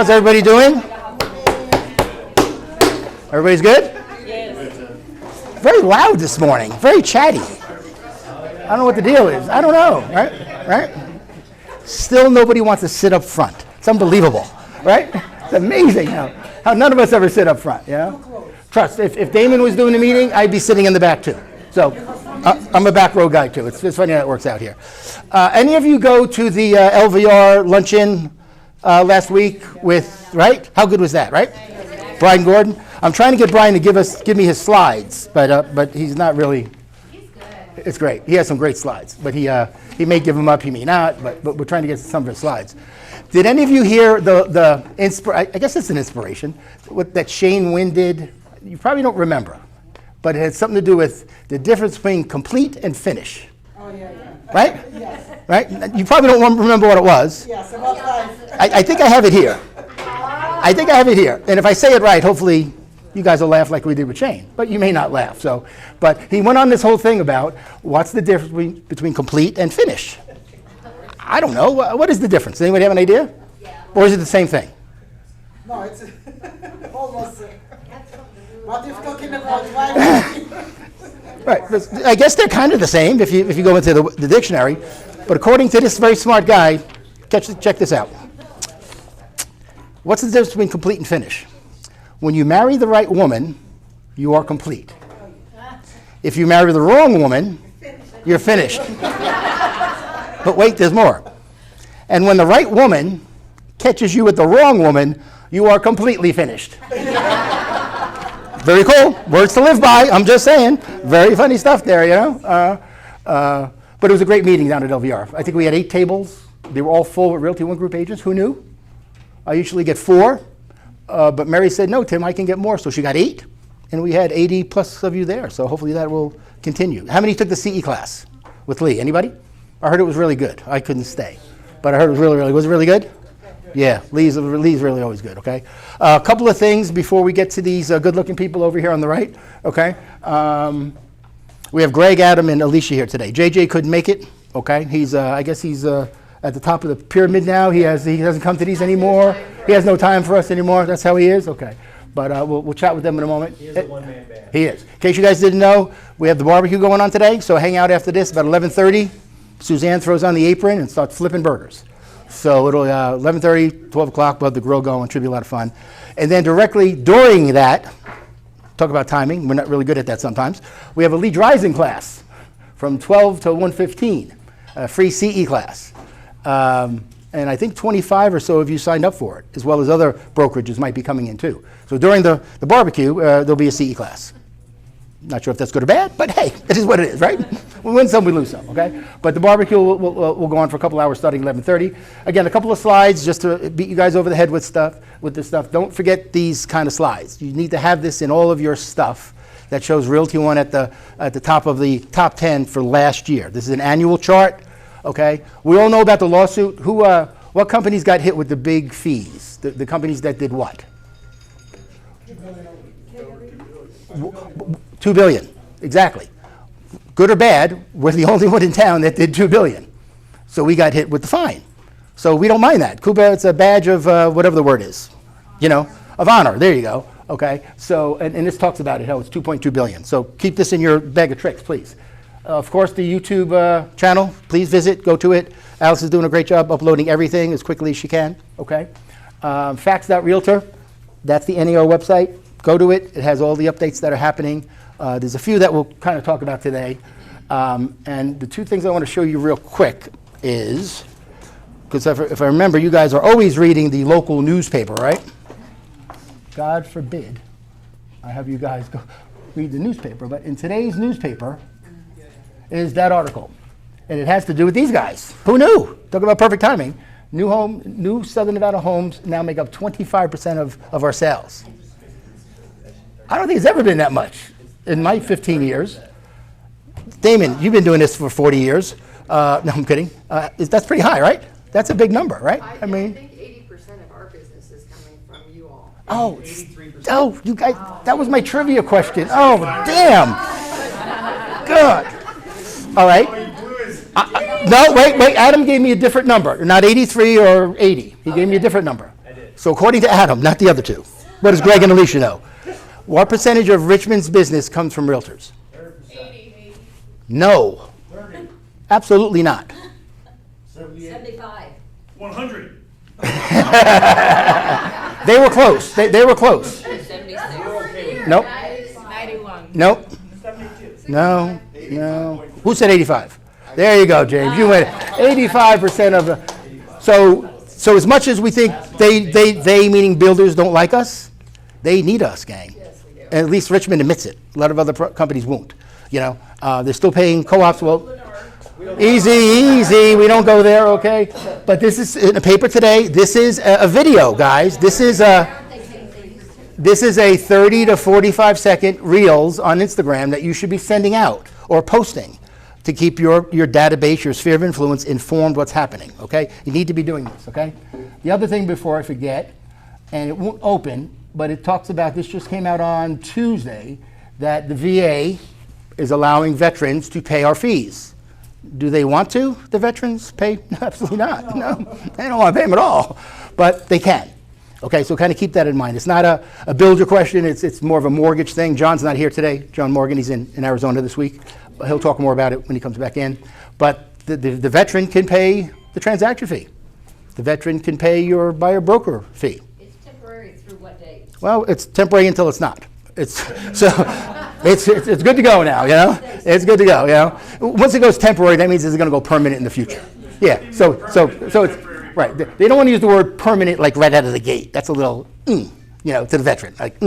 How's everybody doing? Everybody's good? Very loud this morning, very chatty. I don't know what the deal is. I don't know, right? Still nobody wants to sit up front. It's unbelievable, right? It's amazing how none of us ever sit up front, Trust, if Damon was doing the meeting, I'd be sitting in the back too. So I'm a back row guy too. It's funny how it works out here. Any of you go to the LVR luncheon last week with, right? How good was that, right? Brian Gordon. I'm trying to get Brian to give me his slides, but he's not really. He's good. It's great. He has some great slides, but he may give them up, he may not. But we're trying to get some of his slides. Did any of you hear I guess it's an inspiration, what that Shane Wynn did? You probably don't remember, but it had something to do with the difference between complete and finish. Oh, yeah. Right? Yes. Right? You probably don't remember what it was. Yes, about life. I think I have it here. And if I say it right, hopefully you guys will laugh like we did with Shane, but you may not laugh. But he went on this whole thing about what's the difference between complete and finish. I don't know. What is the difference? Does anybody have an idea? Yeah. Or is it the same thing? No, it's almost. What if talking about life? Right. I guess they're kind of the same if you go into the dictionary. But according to this very smart guy, check this out. What's the difference between complete and finish? When you marry the right woman, you are complete. If you marry the wrong woman, you're finished. But wait, there's more. And when the right woman catches you with the wrong woman, you are completely finished. Very cool. Words to live by. I'm just saying. Very funny stuff there, But it was a great meeting down at LVR. I think we had 8 tables. They were all full with Realty One Group agents. Who knew? I usually get 4. But Mary said, no, Tim, I can get more. So she got 8. And we had 80 plus of you there. So hopefully that will continue. How many took the CE class with Lee? Anybody? I heard it was really good. I couldn't stay. But I heard it was really, was it really good? Yeah, Lee's really always good, okay? A couple of things before we get to these good-looking people over here on the right, okay? We have Greg, Adam, and Alicia here today. JJ couldn't make it, okay? I guess he's at the top of the pyramid now. He doesn't come to these anymore. He has no time for us anymore. That's how he is, okay? But we'll chat with them in a moment. He is a one-man band. He is. In case you guys didn't know, we have the barbecue going on today, so hang out after this about 11:30. Suzanne throws on the apron and starts flipping burgers. So it'll 11:30, 12 o'clock, we'll have the grill going. It should be a lot of fun. And then directly during that, talk about timing. We're not really good at that sometimes. We have a Lee Dreisen class from 12 to 1:15, a free CE class. And I think 25 or so of you signed up for it, as well as other brokerages might be coming in too. So during the barbecue, there'll be a CE class. Not sure if that's good or bad, but hey, it is what it is, right? We win some, we lose some, okay? But the barbecue will go on for a couple hours starting 11:30. Again, a couple of slides just to beat you guys over the head with this stuff. Don't forget these kind of slides. You need to have this in all of your stuff that shows Realty One at the top of the top 10 for last year. This is an annual chart, okay? We all know about the lawsuit. What companies got hit with the big fees? The companies that did what? $2 billion, exactly. Good or bad, we're the only one in town that did $2 billion. So we got hit with the fine. So we don't mind that. Kuba, it's a badge of whatever the word is, of honor. There you go. Okay. So, and this talks about it, how it's $2.2 billion. So keep this in your bag of tricks, please. Of course, the YouTube channel, please visit, go to it. Alice is doing a great job uploading everything as quickly as she can. Okay. Facts.realtor, that's the NER website. Go to it. It has all the updates that are happening. There's a few that we'll kind of talk about today. And the 2 things I want to show you real quick is, because if I remember, you guys are always reading the local newspaper, right? God forbid I have you guys go read the newspaper. But in today's newspaper is that article. And it has to do with these guys. Who knew? Talk about perfect timing. New Southern Nevada homes now make up 25% of our sales. I don't think it's ever been that much in my 15 years. Damon, you've been doing this for 40 years. No, I'm kidding. That's pretty high, right? That's a big number, right? I think 80% of our business is coming from you all. Oh, you guys, that was my trivia question. Oh, damn. Good. All right. No, wait. Adam gave me a different number. Not 83 or 80. He gave me a different number. So according to Adam, not the other two. What does Greg and Alicia know? What percentage of Richmond's business comes from realtors? 80. No. 30, Absolutely not. 78, 75. 100. They were close. They were close. 76. Nope. 91. Nope. 72. No. No. Who said 85? There you go, James. You went 85% of the. So as much as we think they meaning builders don't like us, they need us, gang. Yes, we do. And at least Richmond admits it. A lot of other companies won't. You know, they're still paying co-ops. Well, easy. We don't go there, okay? But this is in the paper today. This is a video, guys. This is a 30 to 45 second reels on Instagram that you should be sending out or posting to keep your database, your sphere of influence informed what's happening, okay? You need to be doing this, okay? The other thing before I forget, and it won't open, but it talks about, this just came out on Tuesday, that the VA is allowing veterans to pay our fees. Do they want to, the veterans, pay? Absolutely not. No, they don't want to pay them at all, but they can. Okay, so kind of keep that in mind. It's not a builder question, it's more of a mortgage thing. John's not here today. John Morgan, he's in Arizona this week. He'll talk more about it when he comes back in. But the veteran can pay the transaction fee. The veteran can pay your buyer broker fee. It's temporary through what date? Well, it's temporary until it's not. It's good to go now, you know? It's good to go, you know? Once it goes temporary, that means it's going to go permanent in the future. Yeah, so it's, right. They don't want to use the word permanent like right out of the gate. That's a little, you know, to the veteran. Like,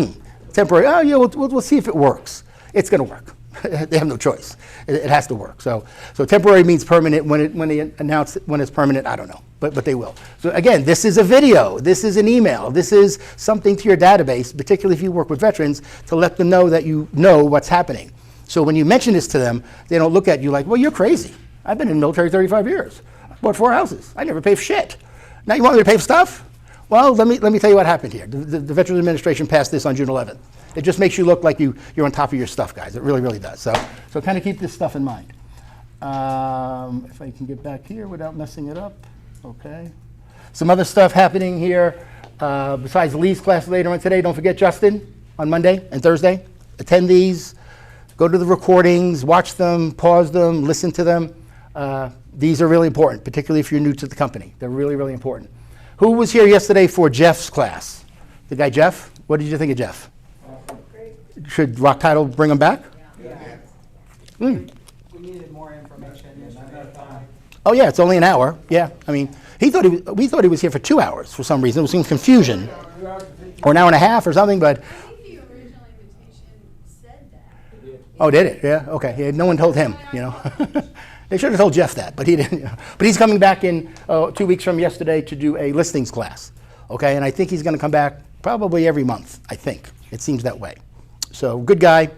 temporary, oh, yeah, we'll see if it works. It's going to work. They have no choice. It has to work. So temporary means permanent. When they announce when it's permanent, I don't know, but they will. So again, this is a video. This is an email. This is something to your database, particularly if you work with veterans, to let them know that you know what's happening. So when you mention this to them, they don't look at you like, well, you're crazy. I've been in the military 35 years. I bought 4 houses. I never paid for shit. Now you want me to pay for stuff? Well, let me tell you what happened here. The Veterans Administration passed this on June 11th. It just makes you look like you're on top of your stuff, guys. It really, really does. So kind of keep this stuff in mind. If I can get back here without messing it up. Okay. Some other stuff happening here. Besides Lee's class later on today, don't forget Justin on Monday and Thursday. Attend these. Go to the recordings, watch them, pause them, listen to them. These are really important, particularly if you're new to the company. They're really, really important. Who was here yesterday for Jeff's class? The guy Jeff? What did you think of Jeff? Should Rock Title bring him back? Yeah. Mm. We needed more information yesterday. Oh yeah, it's only an hour. Yeah, I mean, we thought he was here for 2 hours for some reason. There was some confusion, or an hour and a half or something. But I think the original invitation said that. oh, did it? Yeah. Okay. Yeah, no one told him. You know, they should have told Jeff that, but he didn't. You know. But he's coming back in 2 weeks from yesterday to do a listings class. Okay, and I think he's going to come back probably every month. I think it seems that way. So good guy,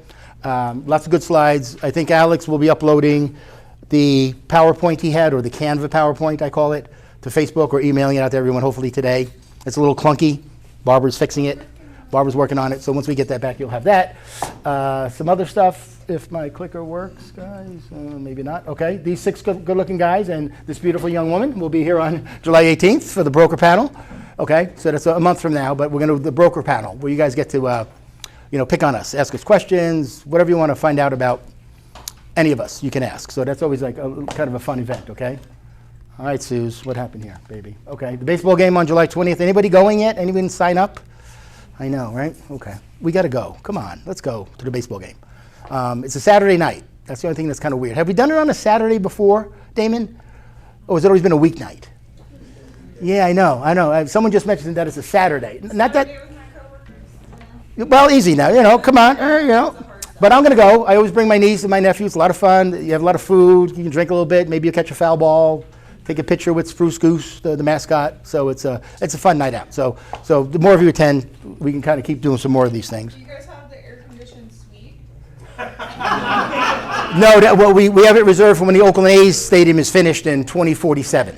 lots of good slides. I think Alex will be uploading the PowerPoint he had, or the Canva PowerPoint, I call it, to Facebook or emailing it out to everyone hopefully today. It's a little clunky. Barbara's fixing it. Barbara's working on it. So once we get that back, you'll have that. Some other stuff, if my clicker works, guys. Maybe not. Okay, these 6 good-looking guys and this beautiful young woman will be here on July 18th for the broker panel. Okay, so that's a month from now, but we're going to do the broker panel where you guys get to pick on us, ask us questions, whatever you want to find out about any of us, you can ask. So that's always like kind of a fun event, okay? All right, Suze, what happened here, baby? Okay, the baseball game on July 20th. Anybody going yet? Anyone sign up? I know, right? Okay, we got to go. Come on, let's go to the baseball game. It's a Saturday night. That's the only thing that's kind of weird. Have we done it on a Saturday before, Damon? Or has it always been a weeknight? Yeah, I know. Someone just mentioned that it's a Saturday. Not that. Well, easy now, come on, But I'm going to go. I always bring my niece and my nephew. It's a lot of fun. You have a lot of food. You can drink a little bit. Maybe you'll catch a foul ball. Take a picture with Spruce Goose, the mascot. So it's a fun night out. So the more of you attend, we can kind of keep doing some more of these things. Do you guys have the air-conditioned suite? No, we have it reserved for when the Oakland A's stadium is finished in 2047.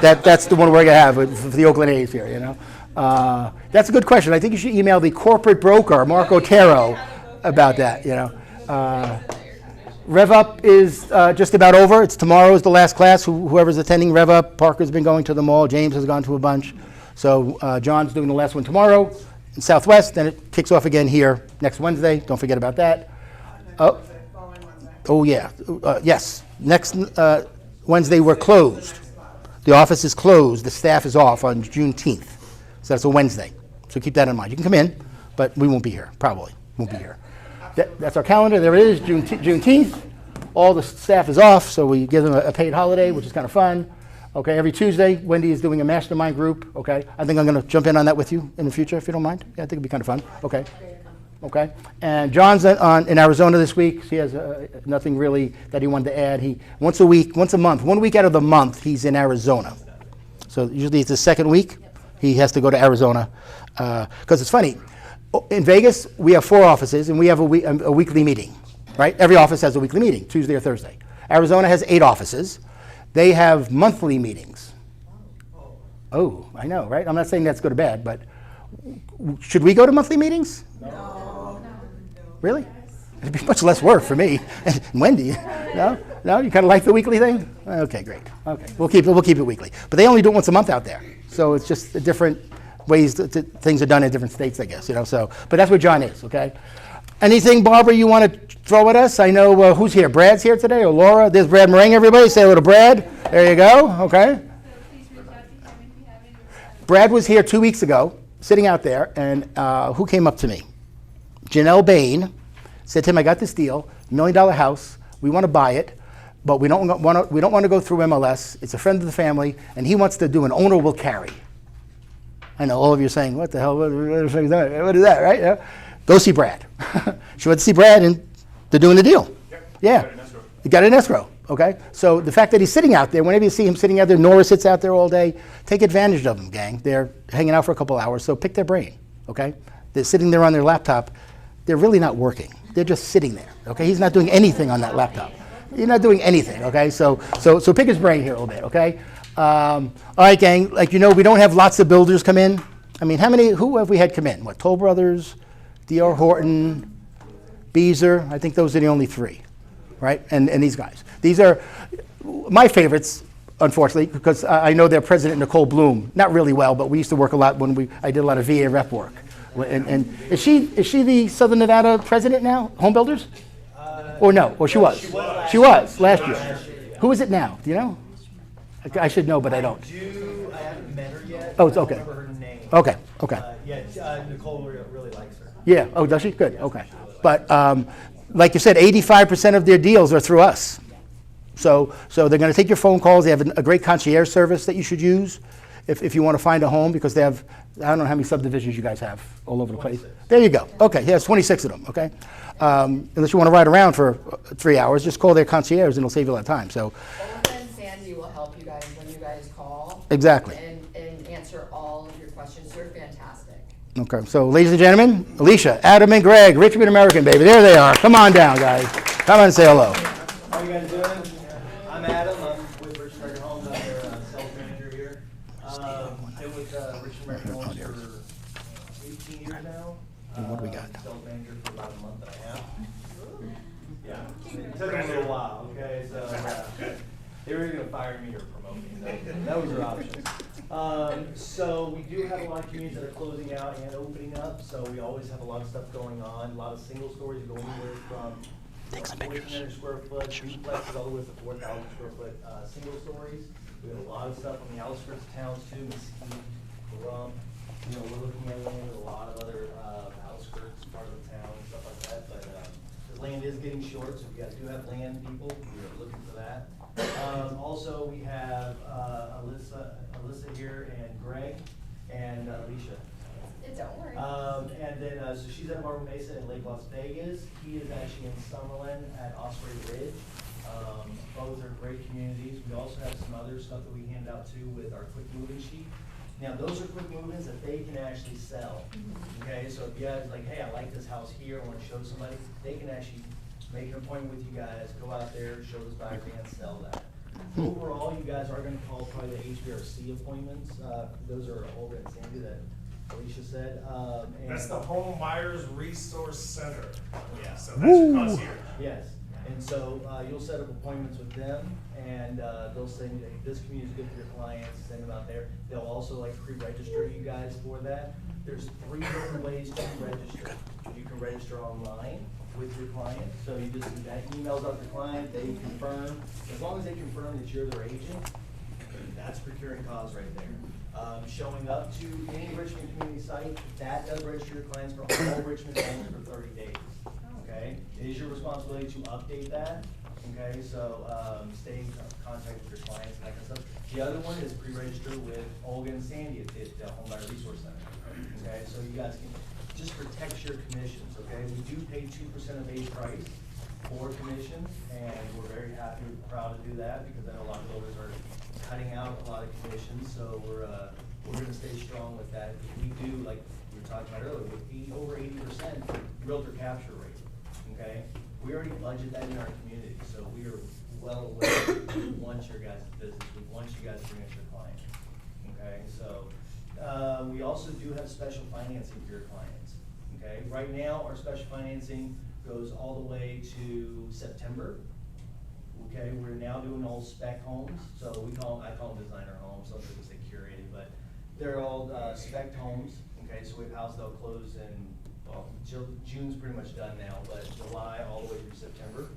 That's the one we're going to have for the Oakland A's here, That's a good question. I think you should email the corporate broker, Mark Otero, about that, Rev Up is just about over. It's tomorrow is the last class. Whoever's attending Rev Up, Parker's been going to them all. James has gone to a bunch. So John's doing the last one tomorrow in Southwest, then it kicks off again here next Wednesday. Don't forget about that. Oh, oh yeah, yes. Next Wednesday we're closed. The office is closed. The staff is off on Juneteenth. So that's a Wednesday. So keep that in mind. You can come in, but we won't be here, probably. Won't be here. That's our calendar. There it is, Juneteenth. All the staff is off, so we give them a paid holiday, which is kind of fun. Okay, every Tuesday, Wendy is doing a mastermind group. Okay, I think I'm going to jump in on that with you in the future, if you don't mind. Yeah, I think it'd be kind of fun. Okay. Okay, and John's in Arizona this week. He has nothing really that he wanted to add. Once a month, 1 week out of the month, he's in Arizona. So usually it's the second week. He has to go to Arizona because it's funny. In Vegas, we have 4 offices and we have a weekly meeting, right? Every office has a weekly meeting, Tuesday or Thursday. Arizona has 8 offices. They have monthly meetings. Oh, I know, right? I'm not saying that's good or bad, but should we go to monthly meetings? Really? It'd be much less work for me. And Wendy, no? No, you kind of like the weekly thing? Okay, great. Okay, we'll keep it weekly. But they only do it once a month out there, so it's just a different ways that things are done in different states, I guess. So, but that's where John is. Okay. Anything, Barbara, you want to throw at us? I know who's here. Brad's here today, or Laura. There's Brad Meringue. Everybody, say hello to Brad. There you go. Okay. So please reach out to him if you have any requests. Brad was here 2 weeks ago, sitting out there, and who came up to me? Janelle Bain said to him, I got this deal, $1 million house. We want to buy it, but we don't want to go through MLS. It's a friend of the family, and he wants to do an owner will carry. I know all of you are saying, what the hell, what is that, right? Yeah. Go see Brad. She went to see Brad, and they're doing the deal. Yep. Yeah. You got it in escrow. Okay? So the fact that he's sitting out there, whenever you see him sitting out there, Nora sits out there all day, take advantage of them, gang. They're hanging out for a couple hours, so pick their brain. Okay? They're sitting there on their laptop. They're really not working. They're just sitting there. Okay? He's not doing anything on that laptop. You're not doing anything. Okay? So pick his brain here a little bit. Okay? All right, gang. Like we don't have lots of builders come in. I mean, who have we had come in? What? Toll Brothers, D.R. Horton, Beazer. I think those are the only 3, right? And these guys. These are my favorites, unfortunately, because I know their president, Nicole Bloom, not really well, but we used to work a lot when I did a lot of VA rep work. And is she the Southern Nevada president now, Home Builders? Or no? Or she was? She was last year. Who is it now? Do you know? I should know, but I don't. I haven't met her yet. Oh, it's I okay. don't remember her name. Okay. Yeah, Nicole really likes her. Yeah. Oh, does she? Good. Okay. But like you said, 85% of their deals are through us. So they're going to take your phone calls. They have a great concierge service that you should use if you want to find a home, because they have, I don't know how many subdivisions you guys have all over the place. 26. There you go. Okay. Yeah, it's 26 of them. Okay. Unless you want to ride around for 3 hours, just call their concierge and it'll save you a lot of time. So Olga and Sandy will help you guys when you guys call. exactly. And answer all of your questions. They're fantastic. Okay, so ladies and gentlemen, Alicia, Adam, and Greg, Richmond American, baby. There they are. Come on down, guys. Come on and say hello. How you guys doing? I'm Adam. I'm with Richmond American Homes. I'm their sales manager here. Been with Richmond American Homes for 18 years now. And what do we got? Sales manager for about a month and a half. Yeah, it took them a little while. Okay, so they were either gonna fire me or promote me. That was your option. So we do have a lot of communities that are closing out and opening up, so we always have a lot of stuff going on. A lot of single stories go anywhere from 1,400 square foot duplexes all the way to 4,000 square foot single stories. We have a lot of stuff on the outskirts of towns too, Mesquite, Pahrump. We're looking at land with a lot of other outskirts, part of the town, stuff like that. But the land is getting short, so if you guys do have land, people, we are looking for that. Also, we have Alyssa here, and Greg, and Alicia. Don't worry. And then, so she's at Marble Mesa in Lake Las Vegas. He is actually in Summerlin at Osprey Ridge. Both are great communities. We also have some other stuff that we hand out too with our quick moving sheet. Now, those are quick movements that they can actually sell. Okay, so if you guys like, hey, I like this house here, I want to show somebody, they can actually make an appointment with you guys, go out there, show this back and sell that. Overall, you guys are going to call probably the HVRC appointments. Those are Olga and Sandy that Alicia said. And That's the Home Buyers Resource Center. Yeah. So that's your concierge. yes. And so, you'll set up appointments with them, and, they'll send you, hey, this community's good for your clients, send them out there. They'll also like pre-register you guys for that. There's 3 different ways to register. You can register online with your client, so you just, that emails out your client, they confirm, as long as they confirm that you're their agent, that's procuring cause right there. Showing up to any Richmond community site, that does register your clients for all Richmond homes for 30 days. Okay, it is your responsibility to update that, okay, so, stay in contact with your clients and that kind of stuff. The other one is pre-register with Olga and Sandy at the Home Buyer Resource Center, okay, so you guys can, just protect your commissions, okay? We do pay 2% of base price for commission, and we're very happy, proud to do that, because I know a lot of builders are cutting out a lot of commissions, so we're gonna stay strong with that. We do, like we were talking about earlier, with over 80% realtor capture rate, okay? We already budget that in our community, so we are well aware, we want your guys' business, we want you guys to bring us your clients, okay? So, we also do have special financing for your clients, okay? Right now, our special financing goes all the way to September. Okay, we're now doing all spec homes, so I call them designer homes, some people say curated, but they're all spec homes, okay, so we have houses that'll close in, well, June's pretty much done now, but July all the way through September,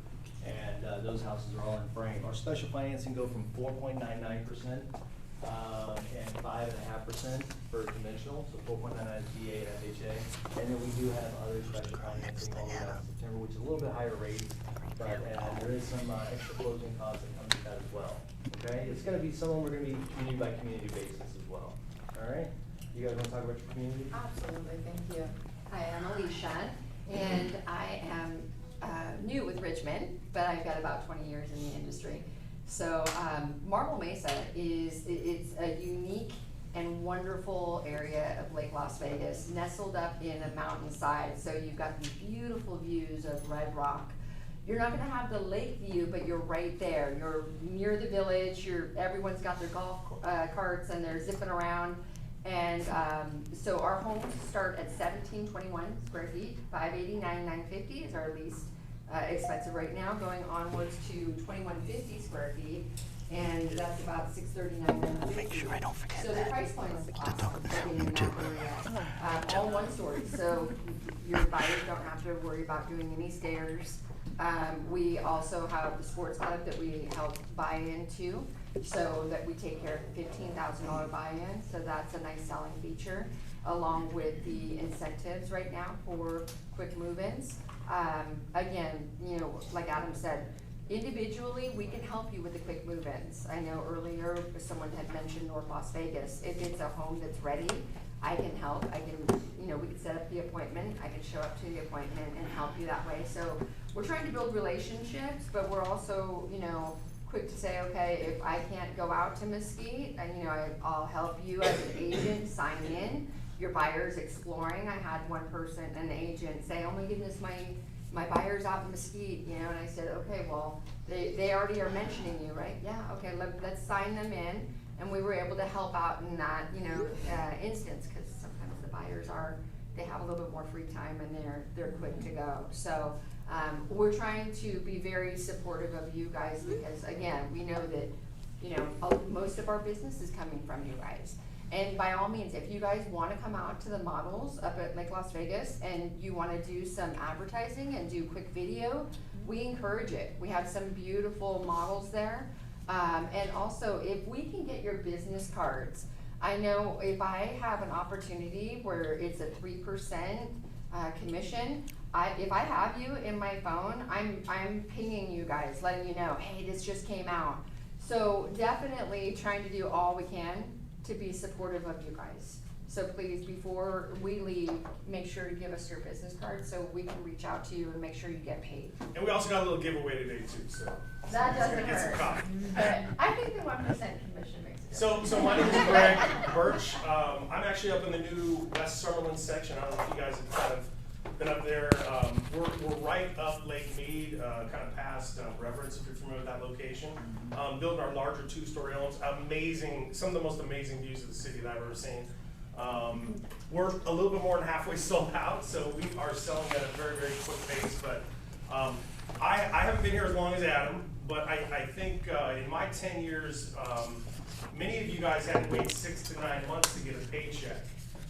and those houses are all in frame. Our special financing go from 4.99%, and 5.5% for conventional, so 4.99 is VA and FHA, and then we do have other special financing all the way out to September, which is a little bit higher rate, but, and there is some extra closing costs that come with that as well, okay? It's gonna be, some of them are gonna be community by community basis as well, all right? You guys wanna talk about your community? Absolutely, thank you. Hi, I'm Alicia, and I am new with Richmond, but I've got about 20 years in the industry. So Marble Mesa it's a unique and wonderful area of Lake Las Vegas, nestled up in a mountainside. So you've got these beautiful views of Red Rock. You're not gonna have the lake view, but you're right there. You're near the village. Everyone's got their golf carts and they're zipping around. And so our homes start at 1721 square feet, 589,950 is our least expensive right now, going onwards to 2150 square feet, and that's about 639,950. Make sure I don't forget So the that. price point is talk awesome, about living in number that two. area. All one story, so your buyers don't have to worry about doing any stairs. We also have the sports club that we help buy into, so that we take care of the $15,000 buy-in, so that's a nice selling feature, along with the incentives right now for quick move-ins. Again, you know, like Adam said, individually, we can help you with the quick move-ins. I know earlier someone had mentioned North Las Vegas. If it's a home that's ready, I can help. I can, you know, we can set up the appointment. I can show up to the appointment and help you that way. So we're trying to build relationships, but we're also, you know, quick to say, okay, if I can't go out to Mesquite, and you know, I'll help you as an agent sign in. Your buyer's exploring. I had one person, an agent, say, oh my goodness, my buyer's out in Mesquite, you know, and I said, okay, well, they already are mentioning you, right? Yeah, okay, let's sign them in, and we were able to help out in that, you know, instance, because sometimes the buyers they have a little bit more free time and they're quick to go. So we're trying to be very supportive of you guys, because again, we know that, you know, most of our business is coming from you guys. And by all means, if you guys wanna come out to the models up at Lake Las Vegas and you wanna do some advertising and do quick video, we encourage it. We have some beautiful models there. And also, if we can get your business cards, I know if I have an opportunity where it's a 3% commission, if I have you in my phone, I'm pinging you guys, letting you know, hey, this just came out. So definitely trying to do all we can to be supportive of you guys. So please, before we leave, make sure to give us your business card so we can reach out to you and make sure you get paid. And we also got a little giveaway today too, so. That somebody's doesn't gonna get some hurt. coffee. But I think the 1% commission makes a difference. So my name is Greg Birch. I'm actually up in the new West Summerlin section. I don't know if you guys have kind of been up there. We're right up Lake Mead, kind of past Reverence, if you're familiar with that location. Building our larger 2-story homes. Amazing, some of the most amazing views of the city that I've ever seen. We're a little bit more than halfway sold out, so we are selling at a very, very quick pace, but I haven't been here as long as Adam, but I think in my 10 years, many of you guys had to wait 6 to 9 months to get a paycheck.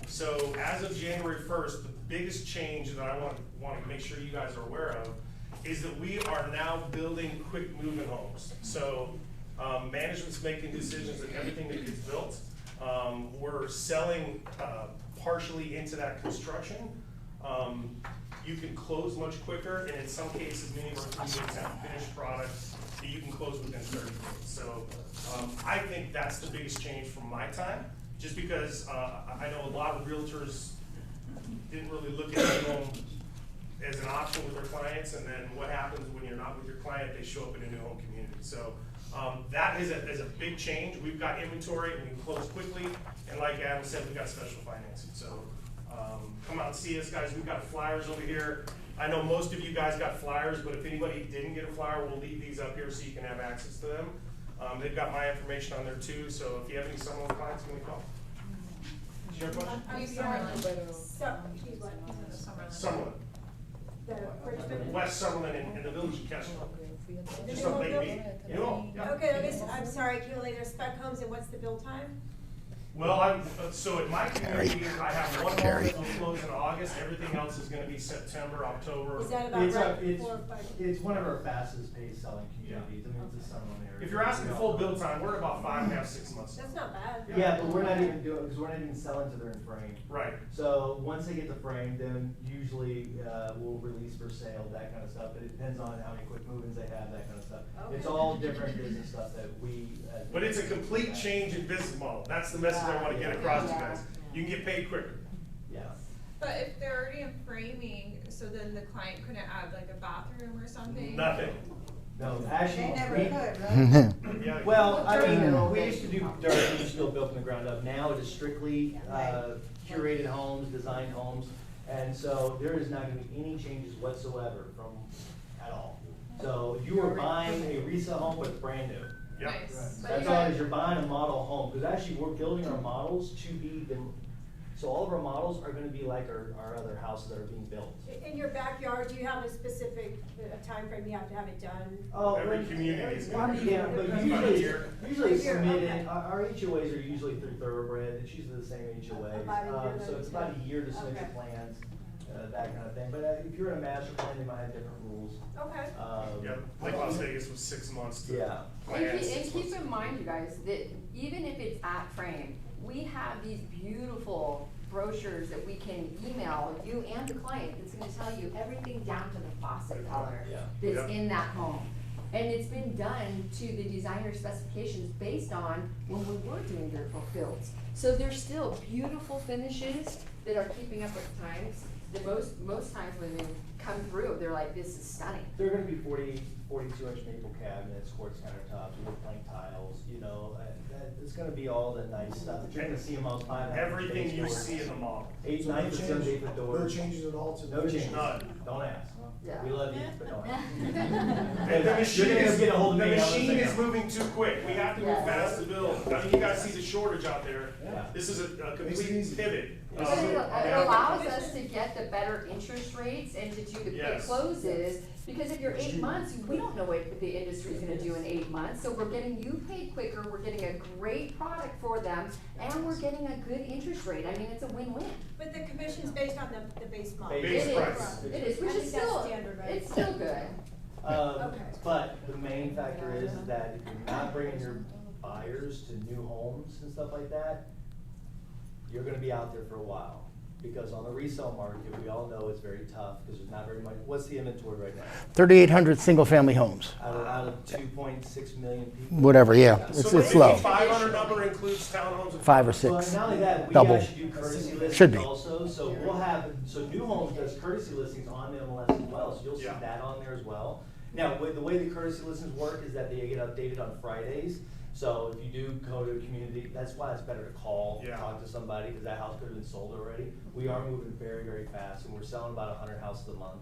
So as of January 1st, the biggest change that I want to make sure you guys are aware of is that we are now building quick moving homes. So management's making decisions on everything that gets built. We're selling partially into that construction. You can close much quicker, and in some cases, many of our communities have finished products that you can close within 30 days. So I think that's the biggest change from my time, just because I know a lot of realtors didn't really look at new home as an option with their clients, and then what happens when you're not with your client, they show up in a new home community. So that is a big change. We've got inventory, and we can close quickly, and like Adam said, we've got special financing. So come out and see us, guys. We've got flyers over here. I know most of you guys got flyers, but if anybody didn't get a flyer, we'll leave these up here so you can have access to them. They've got my information on there too, so if you have any Summerlin clients, give me a call. Is your question? Summerlin. West Summerlin in the village of Kessler. Just up Lake Mead. You know, yeah. Okay, I'm sorry, accumulate their spec homes, and what's the build time? Well, so in my community, I have one home Carrie. that will close in August, everything else is gonna be September, October. Is that about It's, right? it's, 4 or 5? it's one of our fastest paced selling communities. I mean, it's a Summerlin area. If you're asking full build time, we're about 5.5, 6 months. That's not bad. Yeah, but we're not even doing, because we're not even selling to their frame. Right. So once they get the frame, then usually we'll release for sale, that kind of stuff. But it depends on how many quick move-ins they have, that kind of stuff. It's Okay. all different business stuff that we. But it's a complete change in business model. That's the message I wanna get across to you guys. You can get paid quicker. Yeah. But if they're already in framing, so then the client couldn't add like a bathroom or something? Nothing. No, actually. They never we- could, right? Yeah. Well, I mean, Dirt. we used to do dirt, we still built from the ground up. Now it is strictly curated homes, designed homes. And so there is not gonna be any changes whatsoever from, at all. So if you were buying a resale home, but it's brand new. Yep. Nice. But That's you all, guys- is you're buying a model home, because actually we're building our models to be the, so all of our models are gonna be like our other houses that are being built. In your backyard, do you have a specific timeframe you have to have it done? Oh, Every well, community is well, gonna be yeah, but about a usually, year. usually it's A year, submitted, okay. our HOAs are usually through Thoroughbred, it's usually the same HOA. About a year So it's then, about a year to submit your okay. plans, that kind of thing. But if you're in a master plan, they might have different rules. Okay. Yep. Like Las Vegas was 6 months to Yeah. plan. And 6 keep months. in mind, you guys, that even if it's at frame, we have these beautiful brochures that we can email you and the client that's gonna tell you everything down to the faucet color Yeah. that's Yeah. in that home. And it's been done to the designer specifications based on when we were doing their builds. So there's still beautiful finishes that are keeping up with the times. The most times when they come through, they're like, this is stunning. They're gonna be 42-inch maple cabinets, quartz countertops, wood plank tiles, you know, it's gonna be all the nice stuff. You're gonna see them on 5.5 Everything you doors. see in the model. 8, So 9 no to change- 7 foot doors. No changes at all to the. No changes. None. Don't ask. Yeah. We love you, but don't ask. And the machine You're gonna is, get a hold of the me, I'm gonna machine say is no. moving too quick. We have to move Yeah. fast to build. I mean, you guys see the shortage out there. Yeah. This is a Makes it complete easy. pivot. But it Yeah. allows us to get the better interest rates and to do the quick Yes. closes, because if you're 8 months, we don't know what the industry's gonna do in 8 months, so we're getting you paid quicker, we're getting a great product for them, and we're getting a good interest rate, I mean, it's a win-win. But the commission's based on the base model. Base Base It price. is, it is, which I is think that's still, standard, right? it's still good. Okay. But the main factor is that if you're not bringing your buyers to new homes and stuff like that, you're gonna be out there for a while. Because on the resale market, we all know it's very tough, because there's not very much, what's the inventory right now? 3,800 single-family homes, Out of 2.6 million people? whatever, yeah, So it's the low. 500 number includes townhomes and 5 or Well, 6. not only that, we Double. actually do courtesy Should be. listings also, so we'll have, so New Homes does courtesy listings on MLS as well, so you'll see Yeah. that on there as well. Now, the way the courtesy listings work is that they get updated on Fridays, so if you do go to a community, that's why it's better to call, Yeah. talk to somebody, because that house could have been sold already. We are moving very, very fast, and we're selling about 100 houses a month.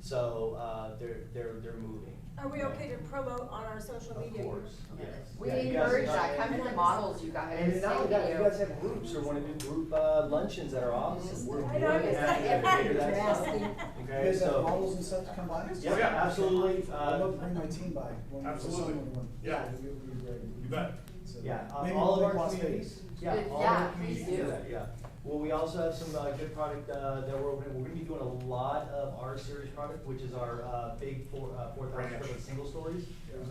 So, they're moving. Are we okay to promote on our social Of media? course, yes. We Yeah, you guys encourage are- that, come to the models, you guys. And not only that, Thank if you guys have groups or wanna do group luncheons at our office, we're more I know, than it's happy to like- figure that stuff. Interesting. You Okay, guys have so, models and stuff to come by? yeah, Yeah. absolutely, I'd love to bring my team by. when Absolutely. someone- Yeah. It would be great. You bet. So, yeah, maybe all of we'll our make Las communities. Vegas. Yeah, all of Yeah, our communities please do do. that, yeah. Well, we also have some, good product, that we're opening, we're gonna be doing a lot of our series product, which is our, big 4,000 Ranch. square foot single stories.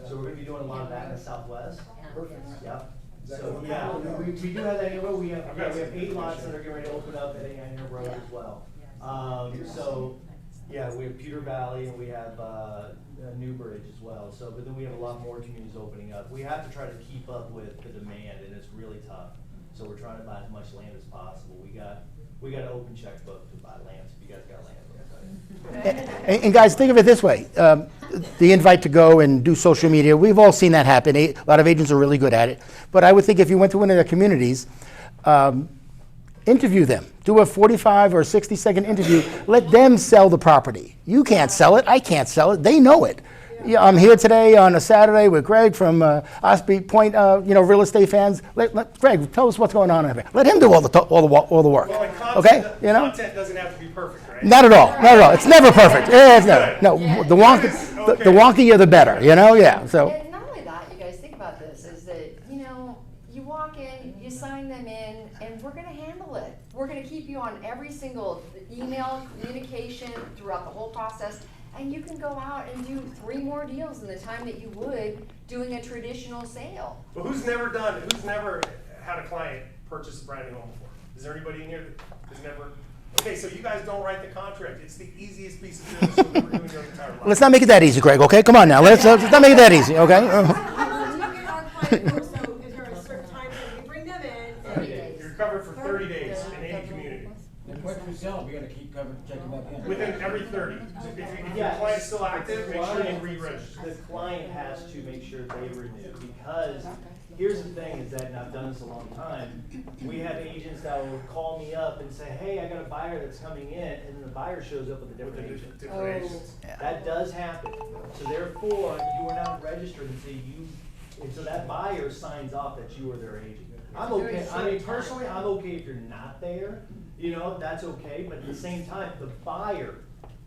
So we're gonna be doing a lot of that in the Southwest. Perfect. Yep. Is that So, what- yeah, we do have that anywhere, we have, I've yeah, got we have some 8 lots information. that are getting ready to open up at Anheuser Road as well. So, yeah, we have Pewter Valley and we have, Newbridge as well, so, but then we have a lot more communities opening up. We have to try to keep up with the demand and it's really tough. So we're trying to buy as much land as possible. We got an open checkbook to buy land, so if you guys got land, I'll tell you. And guys, think of it this way. The invite to go and do social media, we've all seen that happen. A lot of agents are really good at it. But I would think if you went to one of their communities, interview them. Do a 45 or 60-second interview. Let them sell the property. You can't sell it. I can't sell it. They know it. Yeah, I'm here today on a Saturday with Greg from Osprey Point, real estate fans. Let Greg, tell us what's going on over here. Let him do all the work. Well, and Okay? content doesn't have to be perfect, right? Not at all. Not at all. It's never perfect. Yeah, it's never. No, the wonkier the better. Yeah. So. And not only that, you guys think about this, is that, you walk in, you sign them in, and we're gonna handle it. We're gonna keep you on every single email, communication throughout the whole process, and you can go out and do 3 more deals in the time that you would doing a traditional sale. But who's never had a client purchase a brand new home before? Is there anybody in here that has never? Okay, so you guys don't write the contract. It's the easiest piece of business you'll ever do in your entire life. Let's not make it that easy, Greg. Okay, come on now. Let's not make it that easy. Okay. How long do you get our client for? So is there a certain time that we bring them in? 30 days. You're covered for 30 days in any community. And once we sell, we gotta keep checking back in. Within every 30. If your Yeah. client's still active, make sure you The re-register. client has to make sure they renew, because here's the thing is that, and I've done this a long time, we have agents that will call me up and say, hey, I got a buyer that's coming in, and then the buyer shows up with a different agent. Different agents. That does happen. So therefore, you are not registered and so that buyer signs off that you are their agent. I'm okay, I mean, personally, I'm okay if you're not there, that's okay, but at the same time, the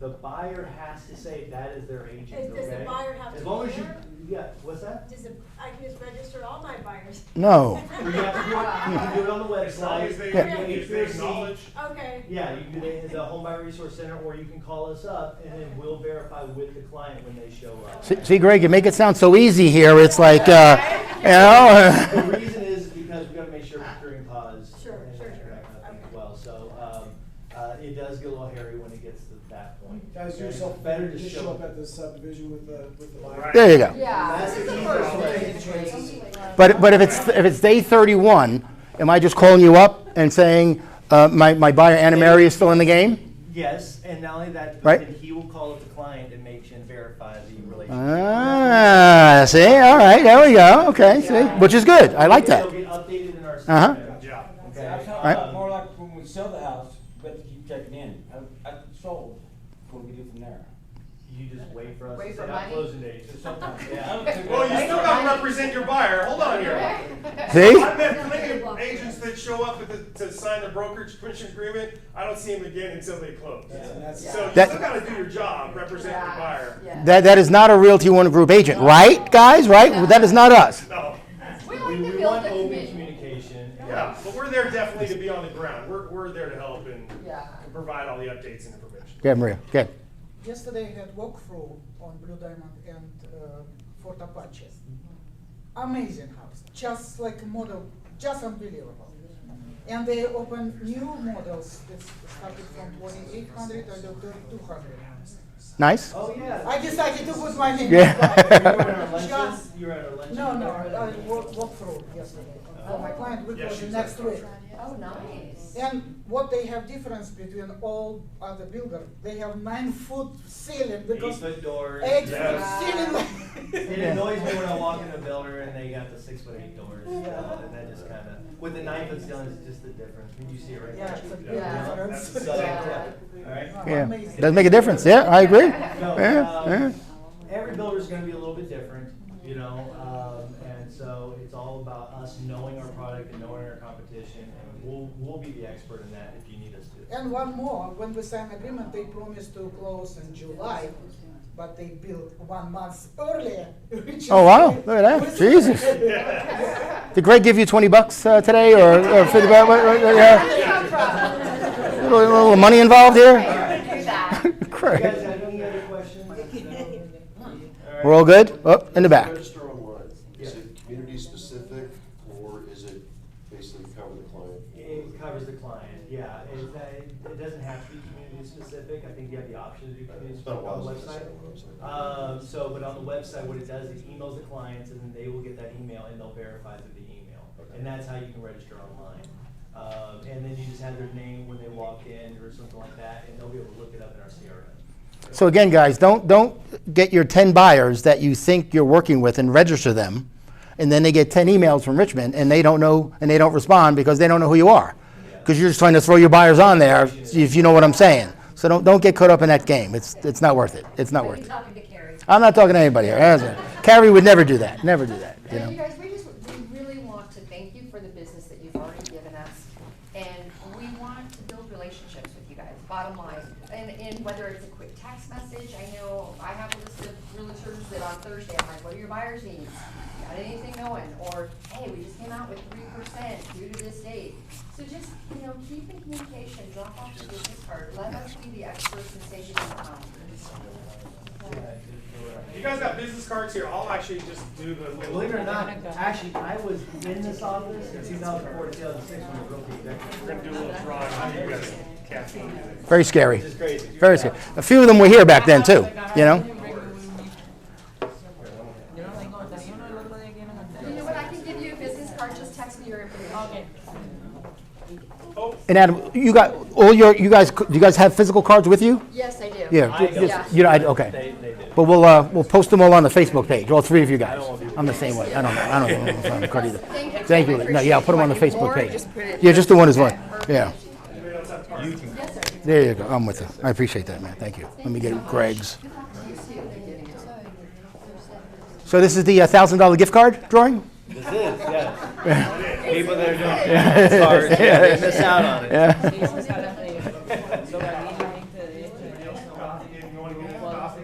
buyer has to say that is their agent, okay? Does the buyer have to As long be as you, there? yeah, what's that? I can just register all my buyers. No. You have to you can do it on the website. As long as they, Yeah. if they acknowledge. Okay. Yeah, you can do the Home Buyer Resource Center, or you can call us up, and then we'll verify with the client when they show up. See, Greg, you make it sound so easy here. It's like, The reason is because we gotta make sure procuring cause. Sure, and sure, that sure. kind of thing Okay. as well, so, it does get a little hairy when it gets to that point. Guys, do Okay? yourself Better to just show show up at the subdivision with the buyer. Right. There you go. Yeah. That's this the is key first thing. thing. But if it's day 31, am I just calling you up and saying my buyer Anna Mary is still in the game? Yes, and not only that, but Right. then he will call up the client and make sure and verify the relationship. See, all right, there we go. Okay, see, which is good. I like that. It'll get updated in our system. Uh-huh. Yeah. Okay. Right. More like when we sell the house, we have to keep checking in. I sold, what do we do from there? You just wait for us Wait to for set money? up closing dates. Sometimes. Yeah. Well, you still gotta represent your buyer. Hold on here. See? I've met plenty of agents that show up to sign the brokerage commission agreement. I don't see them again until they close. That's- So you That- still gotta do your job, represent your buyer. Yeah. That is not a Realty One Group agent, right, guys? Right? That is not us. No. We We, like to we build want the open commission. communication. Yeah, but we're there definitely to be on the ground. We're there to help and Yeah. provide all the updates and information. Good, Maria. Good. Yesterday I had walkthrough on Blue Diamond and Fort Apache. Amazing house, just like a model, just unbelievable. And they open new models that started from 2,800 to 2,200. Nice. Oh, yeah. I decided to put my name. Yeah. You were at our luncheon? Just- You were at our luncheon? No, no, I walked through yesterday for my client, which Yeah, was she's next like- week. Oh, nice. And what they have difference between all other builder, they have 9-foot ceiling because 8-foot doors. 8-foot Yeah. ceiling. It annoys me when I walk in a builder and they got the 6'8" doors, and that just kinda, with the 9-foot ceiling, it's just the difference, when you see it right Yeah, there. it's a big Yeah. difference. So, Yeah. right? Yeah, Amazing. does make a difference. Yeah, I agree. No, Yeah. every builder's gonna be a little bit different, you know, and so it's all about us knowing our product and knowing our competition, and we'll be the expert in that if you need us to. And one more, when we sign agreement, they promised to close in July, but they built 1 month earlier. which is- Oh, wow, look at that. Jesus. Did Greg give you $20 today or $50? Yeah. Little money involved here? Do that. You Craig. guys have any other questions? All We're all good? Oh, in the back. Register online, is it community specific, or is it basically cover the client? It covers the client, yeah. It doesn't have to be community specific. I think you have the option to do community It's been a specific on while the since I website. said what But on the website, what it does, it emails the clients, and then they will get that email, and they'll verify through the email. And that's how you can register online. And then you just have their name when they walk in or something like that, and they'll be able to look it up in our CRM. So again, guys, don't get your 10 buyers that you think you're working with and register them, and then they get 10 emails from Richmond and they don't know and they don't respond because they don't know who you are. Because you're just trying to throw your buyers on there, if you know what I'm saying. So don't get caught up in that game. It's not worth it. It's not worth it. Talking to Carrie. I'm not talking to anybody here. Carrie would never do that. Never do that. You And know? you guys, we really want to thank you for the business that you've already given us. And we want to build relationships with you guys, bottom line. And whether it's a quick text message, I know I have a list of realtors that on Thursday, I'm like, what are your buyers' needs? Got anything going? Or, hey, we just came out with 3% due to this date. So just, keep in communication, drop off your business card, let us be the experts and save you some time. You guys got business cards here, I'll actually just do the. Believe it or not, actually, I was in this office in 2004 to 2006 when the realty executive. We're gonna do a little drawing on you guys. Kathy. Very scary. Which is crazy. Very scary. A few of them were here back then too, you know? You know what, I can give you a business card, just text me your information. Oh, And Adam, you guys, do you guys have physical cards with you? Yes, I do. Yeah, I don't. just- you know, okay. They do. But we'll post them all on the Facebook page, all 3 of you guys. I'm the same way. I don't know. Card either. Thank you. No, yeah, I'll put them on the Facebook page. Yeah, just the one as well. Yeah. There you go. I'm with you. I appreciate that, man. Thank you. Let me get Greg's. So this is the $1,000 gift card drawing? This is, yes. People that are doing cards, they miss out on it. Yeah. you wanna get a coffee?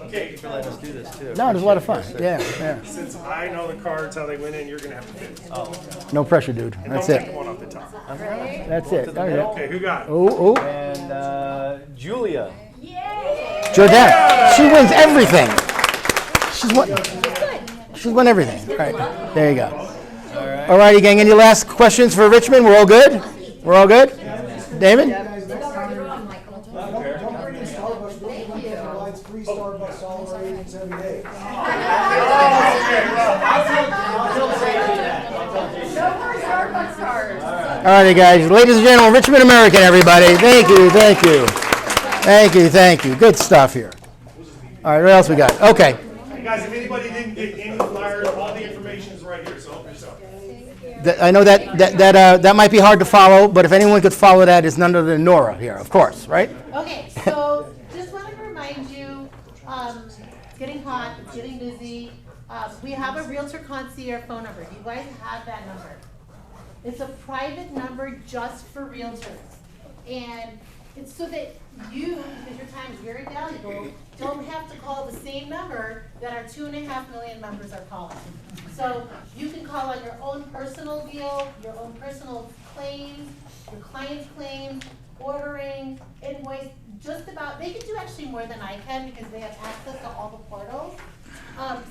Okay, Thank you for letting us do this too. No, it was a lot of fun. Yeah, yeah. since I know the cards, how they went in, you're gonna have to pick. Oh, No pressure, dude. And That's don't pick it. one off the top. That's it. Oh, yeah. Okay, who got it? Oh, oh. and Julia. Jordan. She wins everything. She's won everything. All right. There you go. All right. All righty, gang. Any last questions for Richmond? We're all good? We're all good? David? Don't bring in Starbucks, Brooklyn provides free Starbucks all our agents every day. Starbucks cards. All righty, guys. Ladies and gentlemen, Richmond American, everybody. Thank you, thank you. Thank you, thank you. Good stuff here. All right, what else we got? Okay. Hey guys, if anybody didn't get any flyer, all the information is right here, so help yourself. I know that might be hard to follow, but if anyone could follow that, it's none other than Nora here, of course, right? Okay, so just want to remind you, it's getting hot, it's getting busy. We have a Realtor Concierge phone number. You guys have that number. It's a private number just for realtors. And it's so that you, because your time is very valuable, don't have to call the same number that our 2.5 million members are calling. So you can call on your own personal deal, your own personal claims, your client's claims, ordering, invoice, just about, they can do actually more than I can because they have access to all the portals.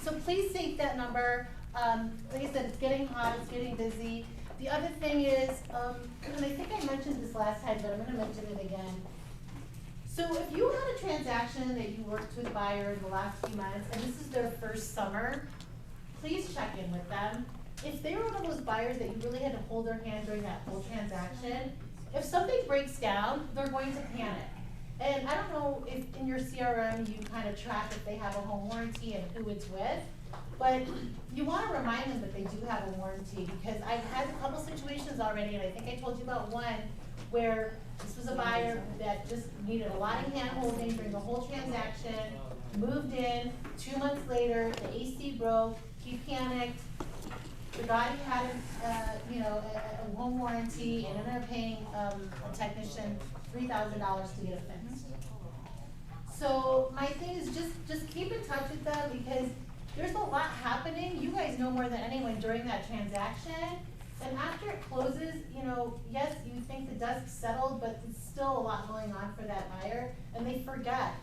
So please save that number. Like I said, it's getting hot, it's getting busy. The other thing is, and I think I mentioned this last time, but I'm gonna mention it again. So if you had a transaction that you worked with a buyer in the last few months, and this is their first summer, please check in with them. If they were one of those buyers that you really had to hold their hand during that whole transaction, if something breaks down, they're going to panic. And I don't know if in your CRM you kind of track if they have a home warranty and who it's with, but you want to remind them that they do have a warranty, because I've had a couple situations already, and I think I told you about one, where This was a buyer that just needed a lot of hand-holding during the whole transaction, moved in, 2 months later, the AC broke, he panicked. The guy had, a home warranty and ended up paying, a technician $3,000 to get it fixed. So my thing is just keep in touch with them because there's a lot happening. You guys know more than anyone during that transaction. And after it closes, yes, you think the dust's settled, but it's still a lot going on for that buyer. And they forget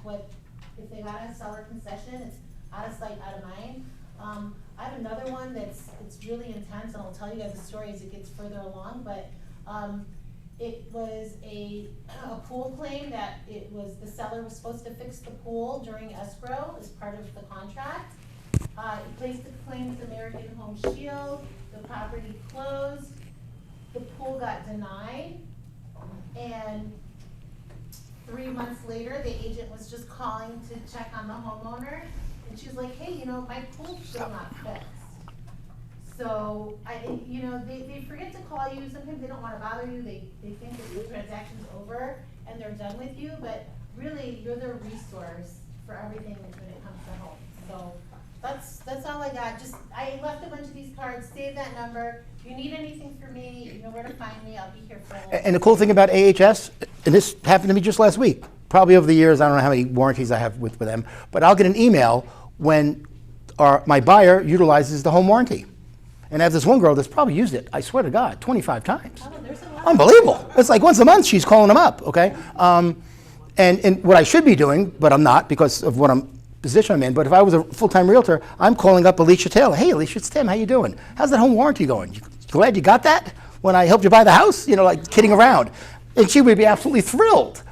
if they got a seller concession, it's out of sight, out of mind. I have another one it's really intense, and I'll tell you guys the story as it gets further along, but it was a pool claim that the seller was supposed to fix the pool during escrow as part of the contract. He placed the claim with American Home Shield, the property closed, the pool got denied, and 3 months later, the agent was just calling to check on the homeowner, and she was like, hey, my pool's still not fixed. So, they forget to call you, sometimes they don't wanna bother you, they think that the transaction's over and they're done with you, but really, you're their resource for everything when it comes to home. So, that's all I got. I left a bunch of these cards, save that number. If you need anything from me, you know where to find me, I'll be here for a And the cool thing about AHS, and this happened to me just last week, probably over the years, I don't know how many warranties I have with them, but I'll get an email when my buyer utilizes the home warranty. And I have this one girl that's probably used it, I swear to God, 25 times. Oh, there's a lot. Unbelievable. It's like once a month she's calling them up, okay? And what I should be doing, but I'm not because of what position I'm in, but if I was a full-time realtor, I'm calling up Alicia Taylor. Hey, Alicia, it's Tim, how you doing? How's that home warranty going? You glad you got that when I helped you buy the house? Like kidding around. And she would be absolutely thrilled.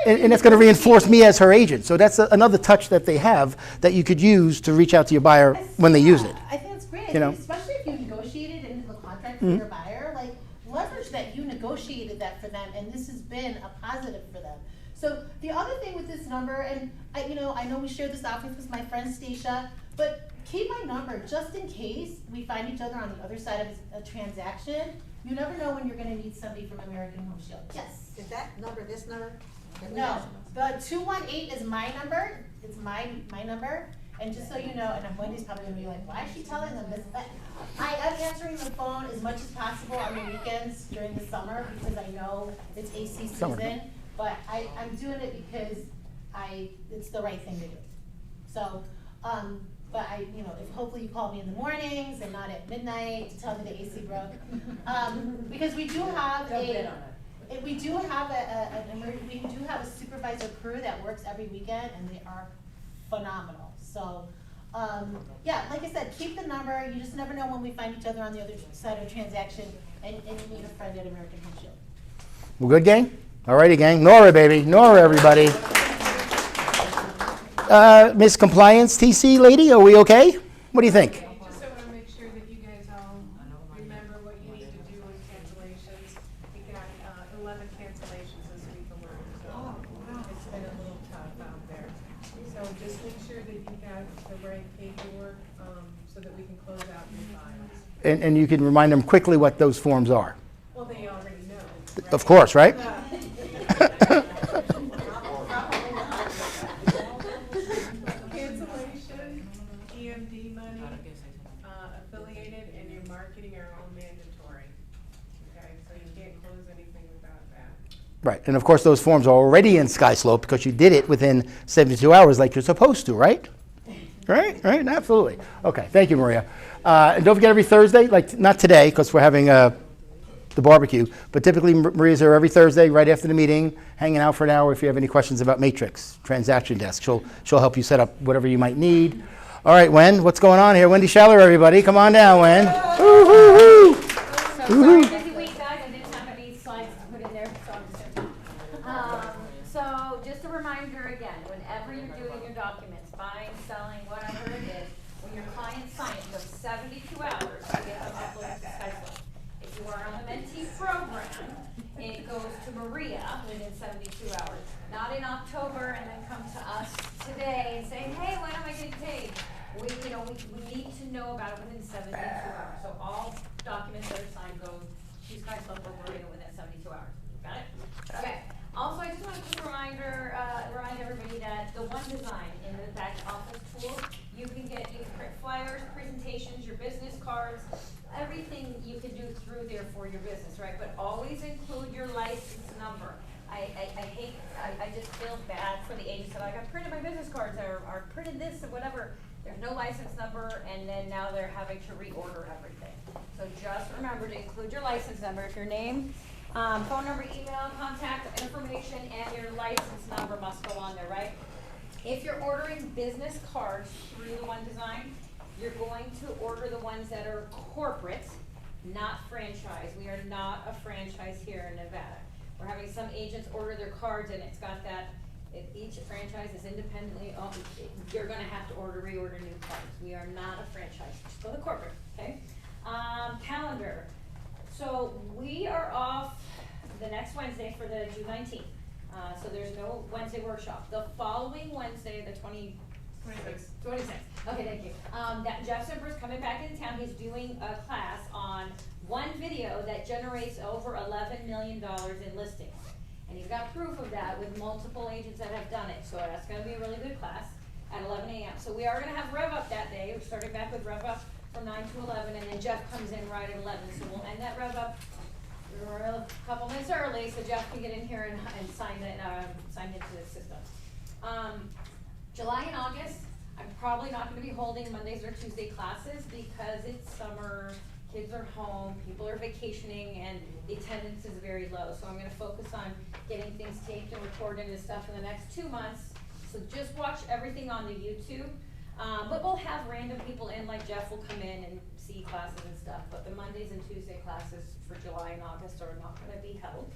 And that's going to reinforce me as her agent. So that's another touch that they have that you could use to reach out to your buyer when they use it. I think it's great. Especially if you negotiated into the contract for your buyer, leverage that you negotiated that for them, and this has been a positive for them. So the other thing with this number, and I know we share this office with my friend Stacia, but keep my number just in case we find each other on the other side of a transaction. You never know when you're going to need somebody from American Home Shield. Yes. Is that number this number? No, the 218 is my number. It's my number. And just so you know, and Wendy's probably gonna be like, why is she telling them this? But I am answering the phone as much as possible on the weekends during the summer because I know it's AC season. But I'm doing it because it's the right thing to do. So, but if hopefully you call me in the mornings and not at midnight to tell me the AC broke, because we do have we do have a supervisor crew that works every weekend, and they are phenomenal. So, yeah, like I said, keep the number. You just never know when we find each other on the other side of a transaction, and you meet a friend at American Home Shield. Well, good, gang? All righty, gang. Nora, baby. Nora, everybody. Miss Compliance TC lady, are we okay? What do you think? Just I want to make sure that you guys all remember what you need to do with cancellations. We got 11 cancellations this week alone, so it's been a little tough out there. So just make sure that you got the right paperwork so that we can close out your files. And you can remind them quickly what those forms are. Well, they already know. Right? Of course, right? Cancellation, EMD money, affiliated, and your marketing are all mandatory. Okay, so you can't close anything without that. Right, and of course those forms are already in SkySlope because you did it within 72 hours like you're supposed to, right? Right, absolutely. Okay, thank you, Maria. And don't forget every Thursday, like not today because we're having the barbecue, but typically Maria's here every Thursday right after the meeting, hanging out for an hour if you have any questions about Matrix, Transaction Desk. She'll help you set up whatever you might need. All right, Wen, what's going on here? Wendy Schaller, everybody. Come on down, Wen. So sorry, busy week, guys. I didn't have any slides to put in there, so I'm just gonna. So just a reminder again, whenever you're doing your documents, buying, selling, what I heard is when your client signs, you have 72 hours to get them uploaded to SkySlope. If you are on the mentee program, it goes to Maria within 72 hours, not in October and then come to us today and say, hey, when am I getting paid? We need to know about it within 72 hours. So all documents that are signed go to SkySlope or Maria within 72 hours. Got it? Okay. Also, I just want a quick reminder, remind everybody that the One Design in the back office tool, you can print flyers, presentations, your business cards, everything you can do through there for your business, right? But always include your license number. I just feel bad for the agents that I got printed my business cards or printed this or whatever. There's no license number, and then now they're having to reorder everything. So just remember to include your license number, if your name, phone number, email, contact information, and your license number must go on there, right? If you're ordering business cards through the One Design, you're going to order the ones that are corporate, not franchise. We are not a franchise here in Nevada. We're having some agents order their cards and it's got that, each franchise is independently owned. You're gonna have to reorder new cards. We are not a franchise, just go to corporate, okay? Calendar. So we are off the next Wednesday for the June 19th. So there's no Wednesday workshop. The following Wednesday, the 26th. Okay, thank you. That Jeff Simper's coming back into town. He's doing a class on one video that generates over $11 million in listings. And he's got proof of that with multiple agents that have done it. So that's gonna be a really good class at 11 a.m. So we are gonna have Rev Up that day. We're starting back with Rev Up from 9 to 11, and then Jeff comes in right at 11. So we'll end that Rev Up a couple minutes early so Jeff can get in here and sign into the system. July and August, I'm probably not gonna be holding Mondays or Tuesday classes because it's summer, kids are home, people are vacationing, and the attendance is very low. So I'm gonna focus on getting things taped and recorded and stuff in the next 2 months. So just watch everything on the YouTube. But we'll have random people in, like Jeff will come in and see classes and stuff. But the Mondays and Tuesday classes for July and August are not gonna be held.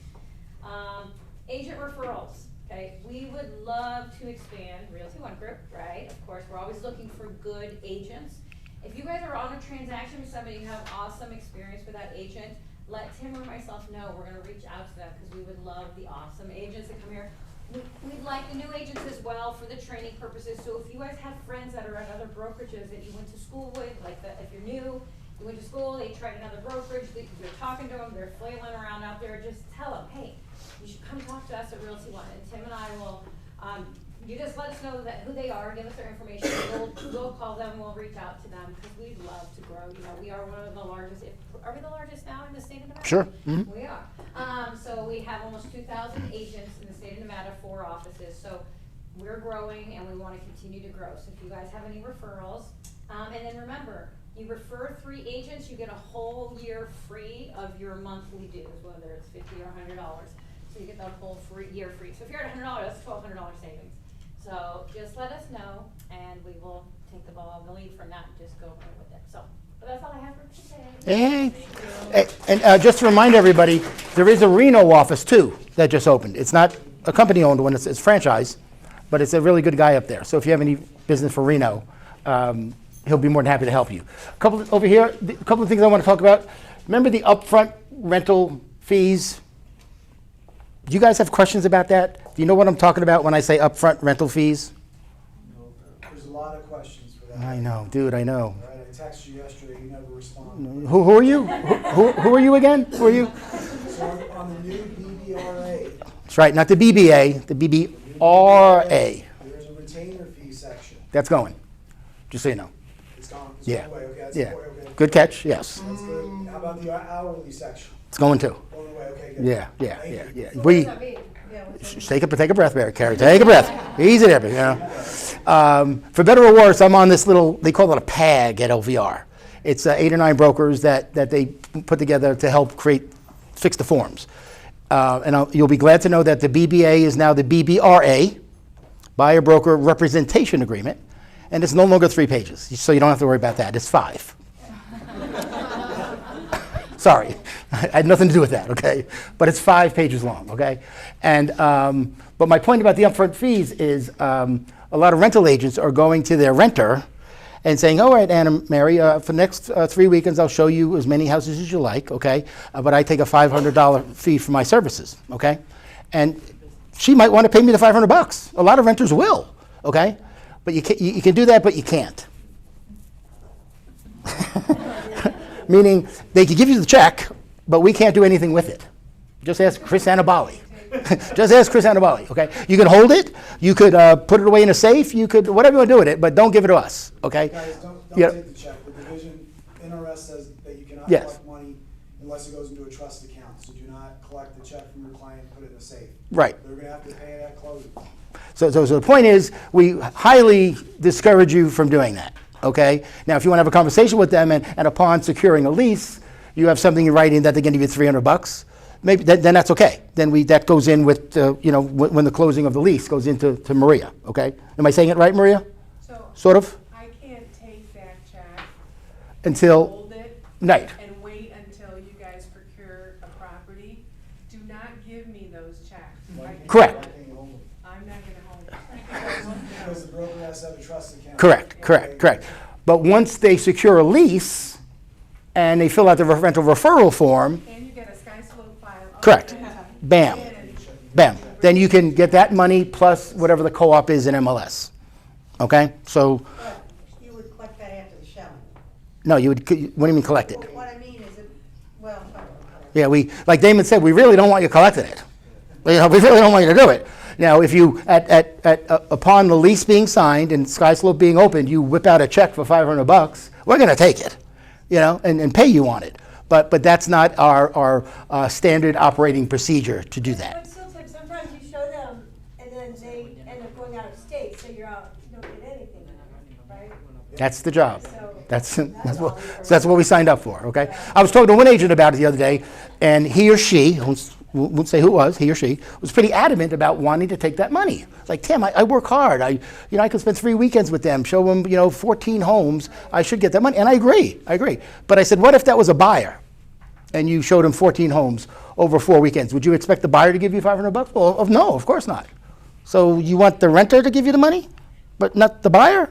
Agent referrals. Okay, we would love to expand Realty One Group, right? Of course, we're always looking for good agents. If you guys are on a transaction with somebody, you have awesome experience with that agent, let Tim or myself know. We're gonna reach out to them because we would love the awesome agents that come here. We'd like the new agents as well for the training purposes. So if you guys have friends that are at other brokerages that you went to school with, like if you're new, you went to school, they tried another brokerage, you're talking to them, they're flailing around out there, just tell them, hey, you should come talk to us at Realty One. And Tim and I will, you just let us know who they are, give us their information, we'll call them, we'll reach out to them, because we'd love to grow. You know, we are one of the largest, are we the largest now in the state of Nevada? Sure. Mm-hmm. We are. So we have almost 2,000 agents in the state of Nevada, 4 offices. So we're growing and we want to continue to grow. So if you guys have any referrals, and then remember, you refer 3 agents, you get a whole year free of your monthly dues, whether it's $50 or $100. So you get the whole year free. So if you're at $100, that's $1,200 savings. So just let us know, and we will take the ball, the lead from that, and just go right with it. So, but that's all I have for today. Hey, and just to remind everybody, there is a Reno office too that just opened. It's not a company-owned one; it's franchise, but it's a really good guy up there. So if you have any business for Reno, he'll be more than happy to help you. Over here, a couple of things I want to talk about. Remember the upfront rental fees? Do you guys have questions about that? Do you know what I'm talking about when I say upfront rental fees? There's a lot of questions for that. I know, dude, I know. All right, I texted you yesterday, you never responded. Who are you? Who are you again? Who are you? So on the new BBRA, That's right, not the BBA, the BBRA. there's a retainer fee section. That's going, just so you know. It's gone. It's Yeah. gone away. Okay, that's Yeah. okay. Good catch, yes. That's good. How about the hourly section? It's going too. Going away, okay, good. Yeah. Thank you. We What does that mean? Yeah, what's that mean? take a breath, Carrie. Take a breath. Easy there, you know. For better or worse, I'm on this little. They call it a PAG at LVR. It's 8 or 9 brokers that they put together to help fix the forms. And you'll be glad to know that the BBA is now the BBRA, Buyer Broker Representation Agreement, and it's no longer 3 pages, so you don't have to worry about that. It's 5. Sorry, I had nothing to do with that, okay? But it's 5 pages long, okay? And but my point about the upfront fees is a lot of rental agents are going to their renter and saying, all right, Anna Mary, for the next 3 weekends, I'll show you as many houses as you like, okay? But I take a $500 fee for my services, okay? And she might want to pay me the $500. A lot of renters will, okay? But you can do that, but you can't. Meaning they could give you the check, but we can't do anything with it. Just ask Chris Annabali. Just ask Chris Annabelle, okay? You can hold it, you could put it away in a safe, you could, whatever you want to do with it, but don't give it to us, okay? Guys, don't Yeah. take the check. The division, NRS says that you cannot Yes. collect money unless it goes into a trust account. So do not collect the check from your client and put it in a safe. Right. They're gonna have to pay it at closing. So the point is, we highly discourage you from doing that, okay? Now, if you want to have a conversation with them and upon securing a lease, you have something in writing that they're going to give you $300, maybe, then that's okay. Then that goes in with, when the closing of the lease goes into Maria, okay? Am I saying it right, Maria? So Sort of? I can't take that check, Until, hold it, night. and wait until you guys procure a property. Do not give me those checks. Correct. I'm not gonna hold it. Because the broker has to have a trust account. Correct. But once they secure a lease and they fill out the rental referral form, And you get a Sky Slope file. correct, bam, bam. Then you can get that money plus whatever the co-op is in MLS, okay? So, You would collect that after the showing. no, what do you mean collect it? What I mean is, well, Yeah, like Damon said, we really don't want you collecting it. We really don't want you to do it. Now, if you, upon the lease being signed and Sky Slope being opened, you whip out a check for $500, we're gonna take it, and pay you on it. But that's not our standard operating procedure to do that. but still, Tim, sometimes you show them and then they end up going out of state, so you're out, you don't get anything, right? That's the job. That's what we signed up for, okay? I was talking to one agent about it the other day, and he or she, won't say who it was, he or she, was pretty adamant about wanting to take that money. It's like, Tim, I work hard. I could spend 3 weekends with them, show them, 14 homes. I should get that money. And I agree. But I said, what if that was a buyer and you showed him 14 homes over 4 weekends? Would you expect the buyer to give you $500? Well, no, of course not. So you want the renter to give you the money, but not the buyer?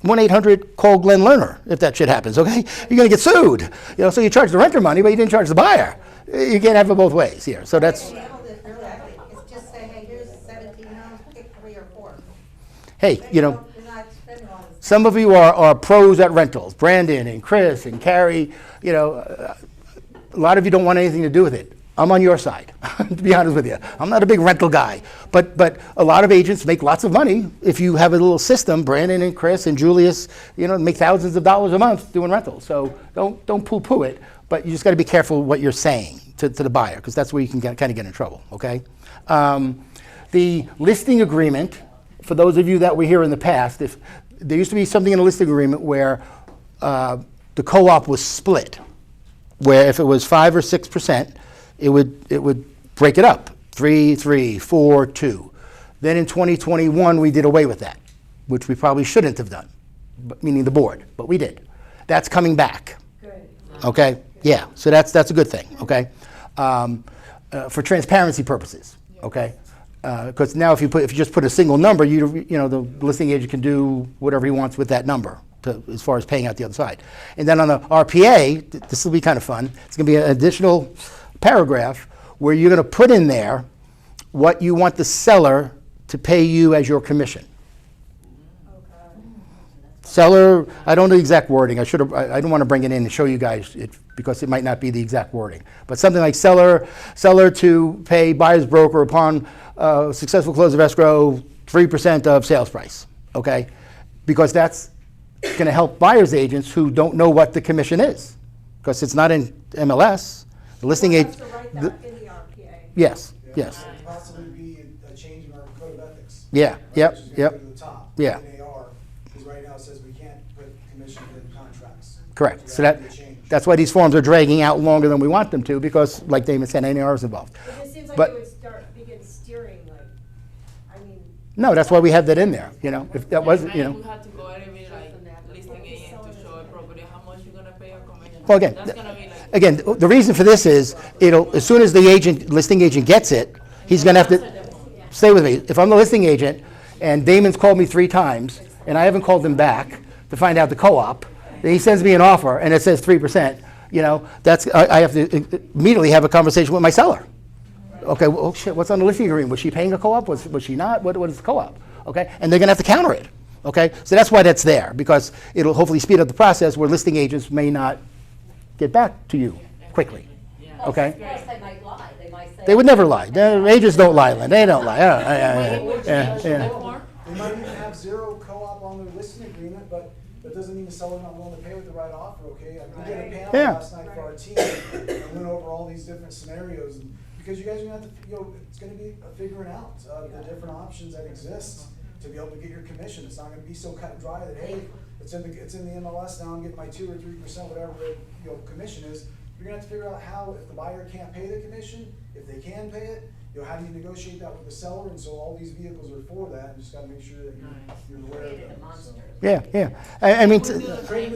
1-800 call Glenn Lerner if that shit happens, okay? You're gonna get sued. So you charge the renter money, but you didn't charge the buyer. You can't have it both ways here. So that's, It's just say, hey, here's 17 homes, pick 3 or 4. hey, You're not spending all this. some of you are pros at rentals. Brandon and Chris and Carrie, a lot of you don't want anything to do with it. I'm on your side, to be honest with you. I'm not a big rental guy, but a lot of agents make lots of money if you have a little system. Brandon and Chris and Julius, make thousands of dollars a month doing rentals. So don't poo-poo it, but you just got to be careful what you're saying to the buyer, because that's where you can kind of get in trouble. Okay. The listing agreement, for those of you that were here in the past, if there used to be something in a listing agreement where the co-op was split, where if it was 5 or 6%, it would break it up, 3, 3, 4, 2. Then in 2021, we did away with that, which we probably shouldn't have done, meaning the board, but we did. That's coming back. Good. Okay, yeah, so that's a good thing, okay? For transparency purposes, okay? Because now if you just put a single number, the listing agent can do whatever he wants with that number as far as paying out the other side. And then on the RPA, this will be kind of fun. It's going to be an additional paragraph where you're going to put in there what you want the seller to pay you as your commission. Seller, I don't know the exact wording. I don't want to bring it in and show you guys it because it might not be the exact wording. But something like seller to pay buyer's broker upon successful close of escrow 3% of sales price. Okay, because that's going to help buyer's agents who don't know what the commission is, because it's not in MLS. The listing agent. So write that in the RPA. Yes. It could possibly be a change in our code of ethics. Yeah, Right? yep, Which is gonna yep. go to the top. Yeah. In AR, because right now it says we can't put commission in contracts. Correct. So that would be a change. that's why these forms are dragging out longer than we want them to, because, like Damon said, NAR is involved. It just seems like But- you would begin steering, No, that's why we have that in there. If that wasn't, We have to go every listing agent to show a property how much you're gonna pay a commission. Well, again, That's gonna be like. again, the reason for this is as soon as the listing agent gets it, he's going to have to stay with me. If I'm the listing agent and Damon's called me 3 times and I haven't called him back to find out the co-op, then he sends me an offer and it says 3%. I have to immediately have a conversation with my seller. Okay, well, oh shit, what's on the listing agreement? Was she paying a co-op? Was she not? What is the co-op? Okay, and they're going to have to counter it. Okay, so that's why that's there, because it'll hopefully speed up the process where listing agents may not get back to you quickly. Okay? Yes, they might lie. They might say, They would never lie. The agents don't lie, Lynn. They don't lie. Yeah. They might even have zero co-op on their listing agreement, but that doesn't mean the seller not willing to pay with the right offer, okay? We did a panel Yeah. last night for our team and went over all these different scenarios. And because you guys are gonna have to, it's gonna be figuring out the different options that exist to be able to get your commission. It's not gonna be so cut and dry that, hey, it's in the MLS now, I'm getting my 2 or 3%, whatever the commission is. You're gonna have to figure out how, if the buyer can't pay the commission, if they can pay it, how do you negotiate that with the seller? And so all these vehicles are for that. You just gotta make sure that you're aware of them. So. Yeah. I mean, Hey,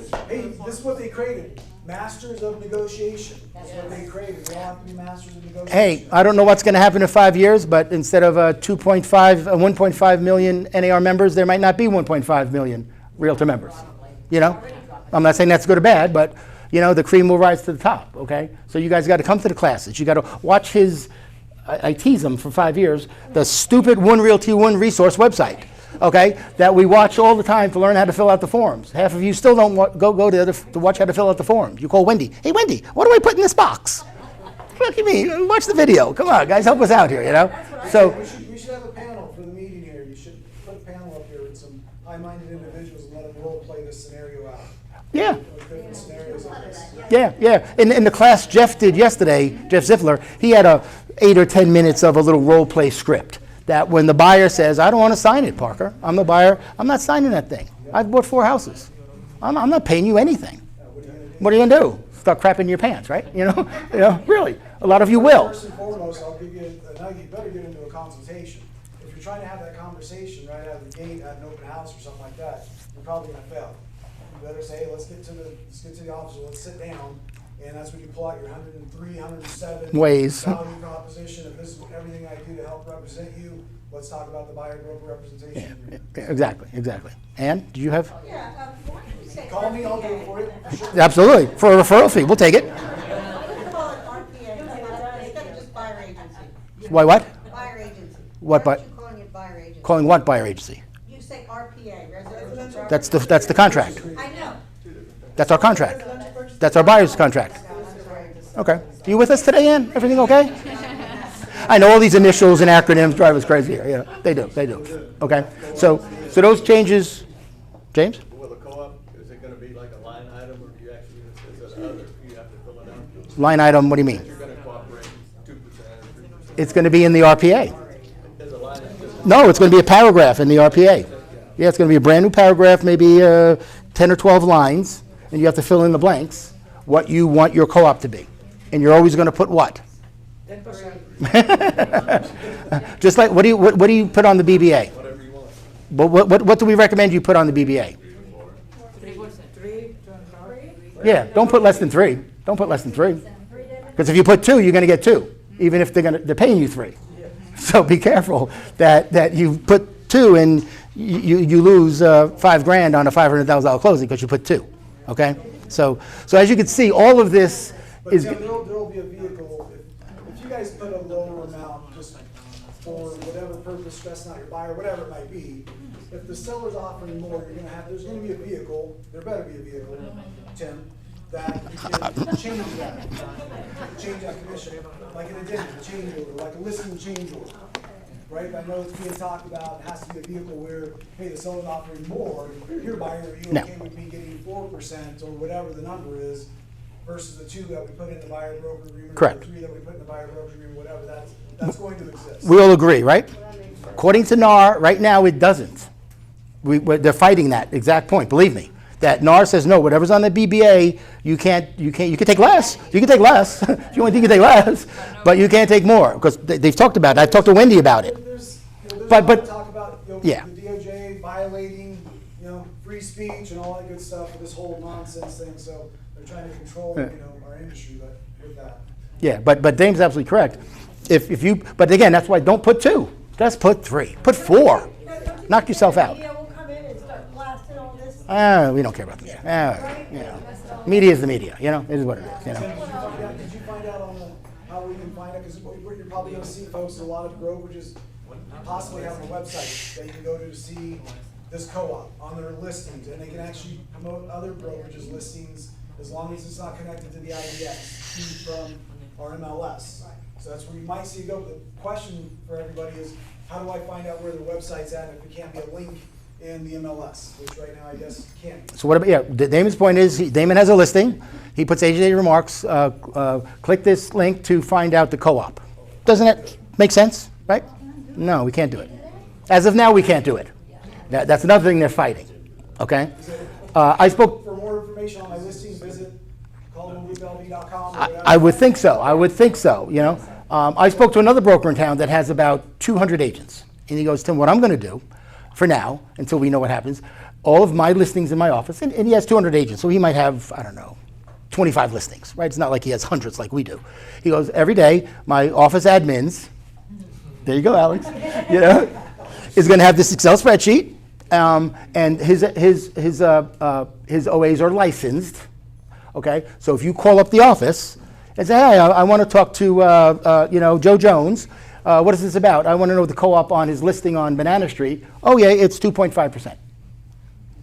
this is what they created. Masters of negotiation. That's what they created. We all have to be masters of negotiation. hey, I don't know what's going to happen in 5 years, but instead of 1.5 million NAR members, there might not be 1.5 million Realtor members. You know, I'm not saying that's good or bad, but you know, the cream will rise to the top. Okay, so you guys got to come to the classes. You got to watch his. I tease him for 5 years. The stupid One Realty One resource website. Okay, that we watch all the time to learn how to fill out the forms. Half of you still don't go to watch how to fill out the forms. You call Wendy. Hey, Wendy, what do I put in this box? Look at me. Watch the video. Come on, guys, help us out here. You know. So we should have a panel for the meeting here. You should put a panel up here with some high-minded individuals and let them role play this scenario out. yeah. With different scenarios of this. Yeah. In the class Jeff did yesterday, Jeff Ziffler, he had 8 or 10 minutes of a little role play script. That when the buyer says, I don't want to sign it, Parker. I'm the buyer. I'm not signing that thing. I've bought 4 houses. I'm not paying you anything. What are you going to do? Start crapping your pants, right? You know, really. A lot of you will. First and foremost, I'll give you a nugget. You better get into a consultation. If you're trying to have that conversation right out of the gate at an open house or something like that, you're probably going to fail. You better say, hey, let's get to the office, let's sit down. And that's when you pull out your 103, 107 Ways. value proposition. If this is everything I do to help represent you, let's talk about the buyer broker representation. Exactly. Ann, do you have? Yeah, why don't you say Call me, I'll do it for you. For sure. Absolutely. For a referral fee, we'll take it. We call it RPA, instead of just buyer agency. Why what? Buyer agency. What Why bu- aren't you calling it buyer agency? Calling what buyer agency? You say RPA, residential. That's the contract. I know. That's our contract. That's our buyer's contract. Okay. Are you with us today, Ann? Everything okay? I know all these initials and acronyms drive us crazy here. Yeah, they do. Okay. So those changes, James? Will the co-op, is it gonna be like a line item, or do you actually, is it other, you have to fill it out? Line item, what do you mean? You're gonna cooperate 2% or 3%? It's going to be in the RPA. As a line item? No, it's going to be a paragraph in the RPA. Yeah, it's going to be a brand new paragraph, maybe 10 or 12 lines, and you have to fill in the blanks what you want your co-op to be. And you're always going to put what? 10%. Just like, what do you put on the BBA? Whatever you want. But what do we recommend you put on the BBA? 3%. Yeah, don't put less than 3. Don't put less than 3. Because if you put 2, you're going to get 2, even if they're paying you 3. So be careful that you put 2 and you lose $5,000 on a $500,000 closing because you put 2. Okay, so as you can see, all of this is. But there'll be a vehicle, if you guys put a lower amount just for whatever purpose, stressing out your buyer, whatever it might be, if the seller's offering more, there's gonna be a vehicle, there better be a vehicle, Tim, that you can change that commission, like an addendum, a change order, like a listing change order. Right, I know it's being talked about, it has to be a vehicle where, hey, the seller's offering more, your buyer, are you okay with me getting 4% or whatever the number is, versus the 2 that we put in the buyer broker agreement, Correct. or 3 that we put in the buyer broker agreement, whatever, that's going to exist. We all agree, right? According to NAR, right now it doesn't. They're fighting that exact point. Believe me, that NAR says no. Whatever's on the BBA, you can take less. You can take less. If you want, you can take less, but you can't take more because they've talked about it. I've talked to Wendy about it. There's But talk about yeah. the DOJ violating free speech and all that good stuff with this whole nonsense thing. So they're trying to control our industry, but with that. Yeah, but Dame's absolutely correct. But again, that's why don't put 2. Just put 3. Put 4. Knock yourself out. Media will come in and start blasting all this. We don't care about the media. Media is the media. It is what it is. Did you find out on how we can find it? Because you're probably going to see folks, a lot of brokerages possibly have a website that you can go to see this co-op on their listings, and they can actually promote other brokerages' listings as long as it's not connected to the IDX from our MLS. So that's where you might see it go. The question for everybody is, how do I find out where their website's at if it can't be a link in the MLS, which right now I guess can't be. So what about, yeah, Damon's point is, Damon has a listing, he puts age-dated remarks, click this link to find out the co-op. Doesn't it make sense, right? No, we can't do it. As of now, we can't do it. That's another thing they're fighting, okay? I spoke, For more information on my listing, visit caldwellloopLV.com or whatever. I would think so, you know? I spoke to another broker in town that has about 200 agents. And he goes, Tim, what I'm gonna do, for now, until we know what happens, all of my listings in my office, and he has 200 agents, so he might have, I don't know, 25 listings, right? It's not like he has hundreds like we do. He goes, every day, my office admins, there you go, Alex, you know, is gonna have this Excel spreadsheet, and his OAs are licensed, okay? So if you call up the office and say, hey, I wanna talk to, you know, Joe Jones, what is this about? I want to know the co-op on his listing on Banana Street. Oh yeah, it's 2.5%.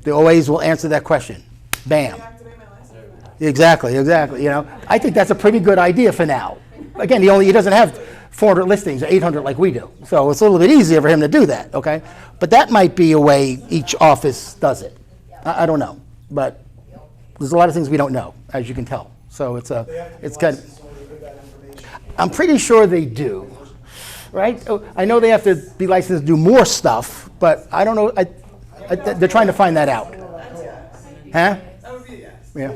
The OAs will answer that question. Bam. Exactly. You know, I think that's a pretty good idea for now. Again, he doesn't have 400 listings, or 800 like we do, so it's a little bit easier for him to do that. Okay, but that might be a way each office does it. I don't know, but there's a lot of things we don't know, as you can tell. So it's kind of. I'm pretty sure they do. Right? I know they have to be licensed to do more stuff, but I don't know. They're trying to find that out. Huh? Yeah.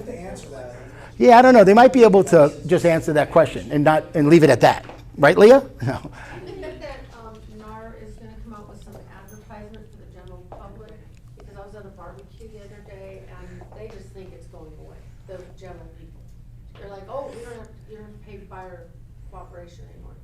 Yeah, I don't know. They might be able to just answer that question and leave it at that. Right, Leah? No. Do you think that NAR is going to come out with some advertisement for the general public? Because I was at a barbecue the other day, and they just think it's going away, the general people. They're like, oh, you don't have to pay buyer cooperation anymore.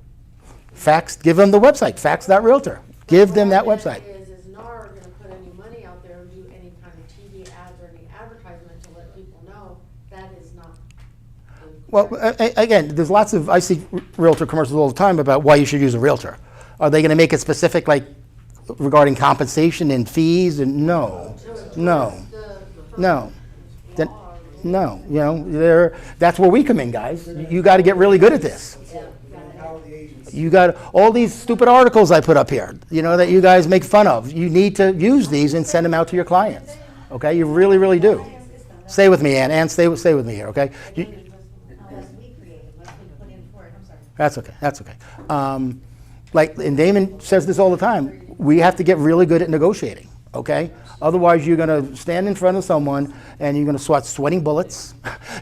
Fax, give them the website, fax.realtor. Give them that website. Is NAR going to put any money out there or do any kind of TV ads or any advertisement to let people know that is not? Well, again, there's lots of, I see realtor commercials all the time about why you should use a realtor. Are they going to make it specific, like regarding compensation and fees? And no. No, you know, that's where we come in, guys. You got to get really good at this. You got all these stupid articles I put up here, you know, that you guys make fun of. You need to use these and send them out to your clients. Okay, you really, really do. Stay with me, Ann. Ann, stay with me here. Okay. That's okay. Like, and Damon says this all the time. We have to get really good at negotiating. Okay. Otherwise, you're going to stand in front of someone and you're going to start sweating bullets.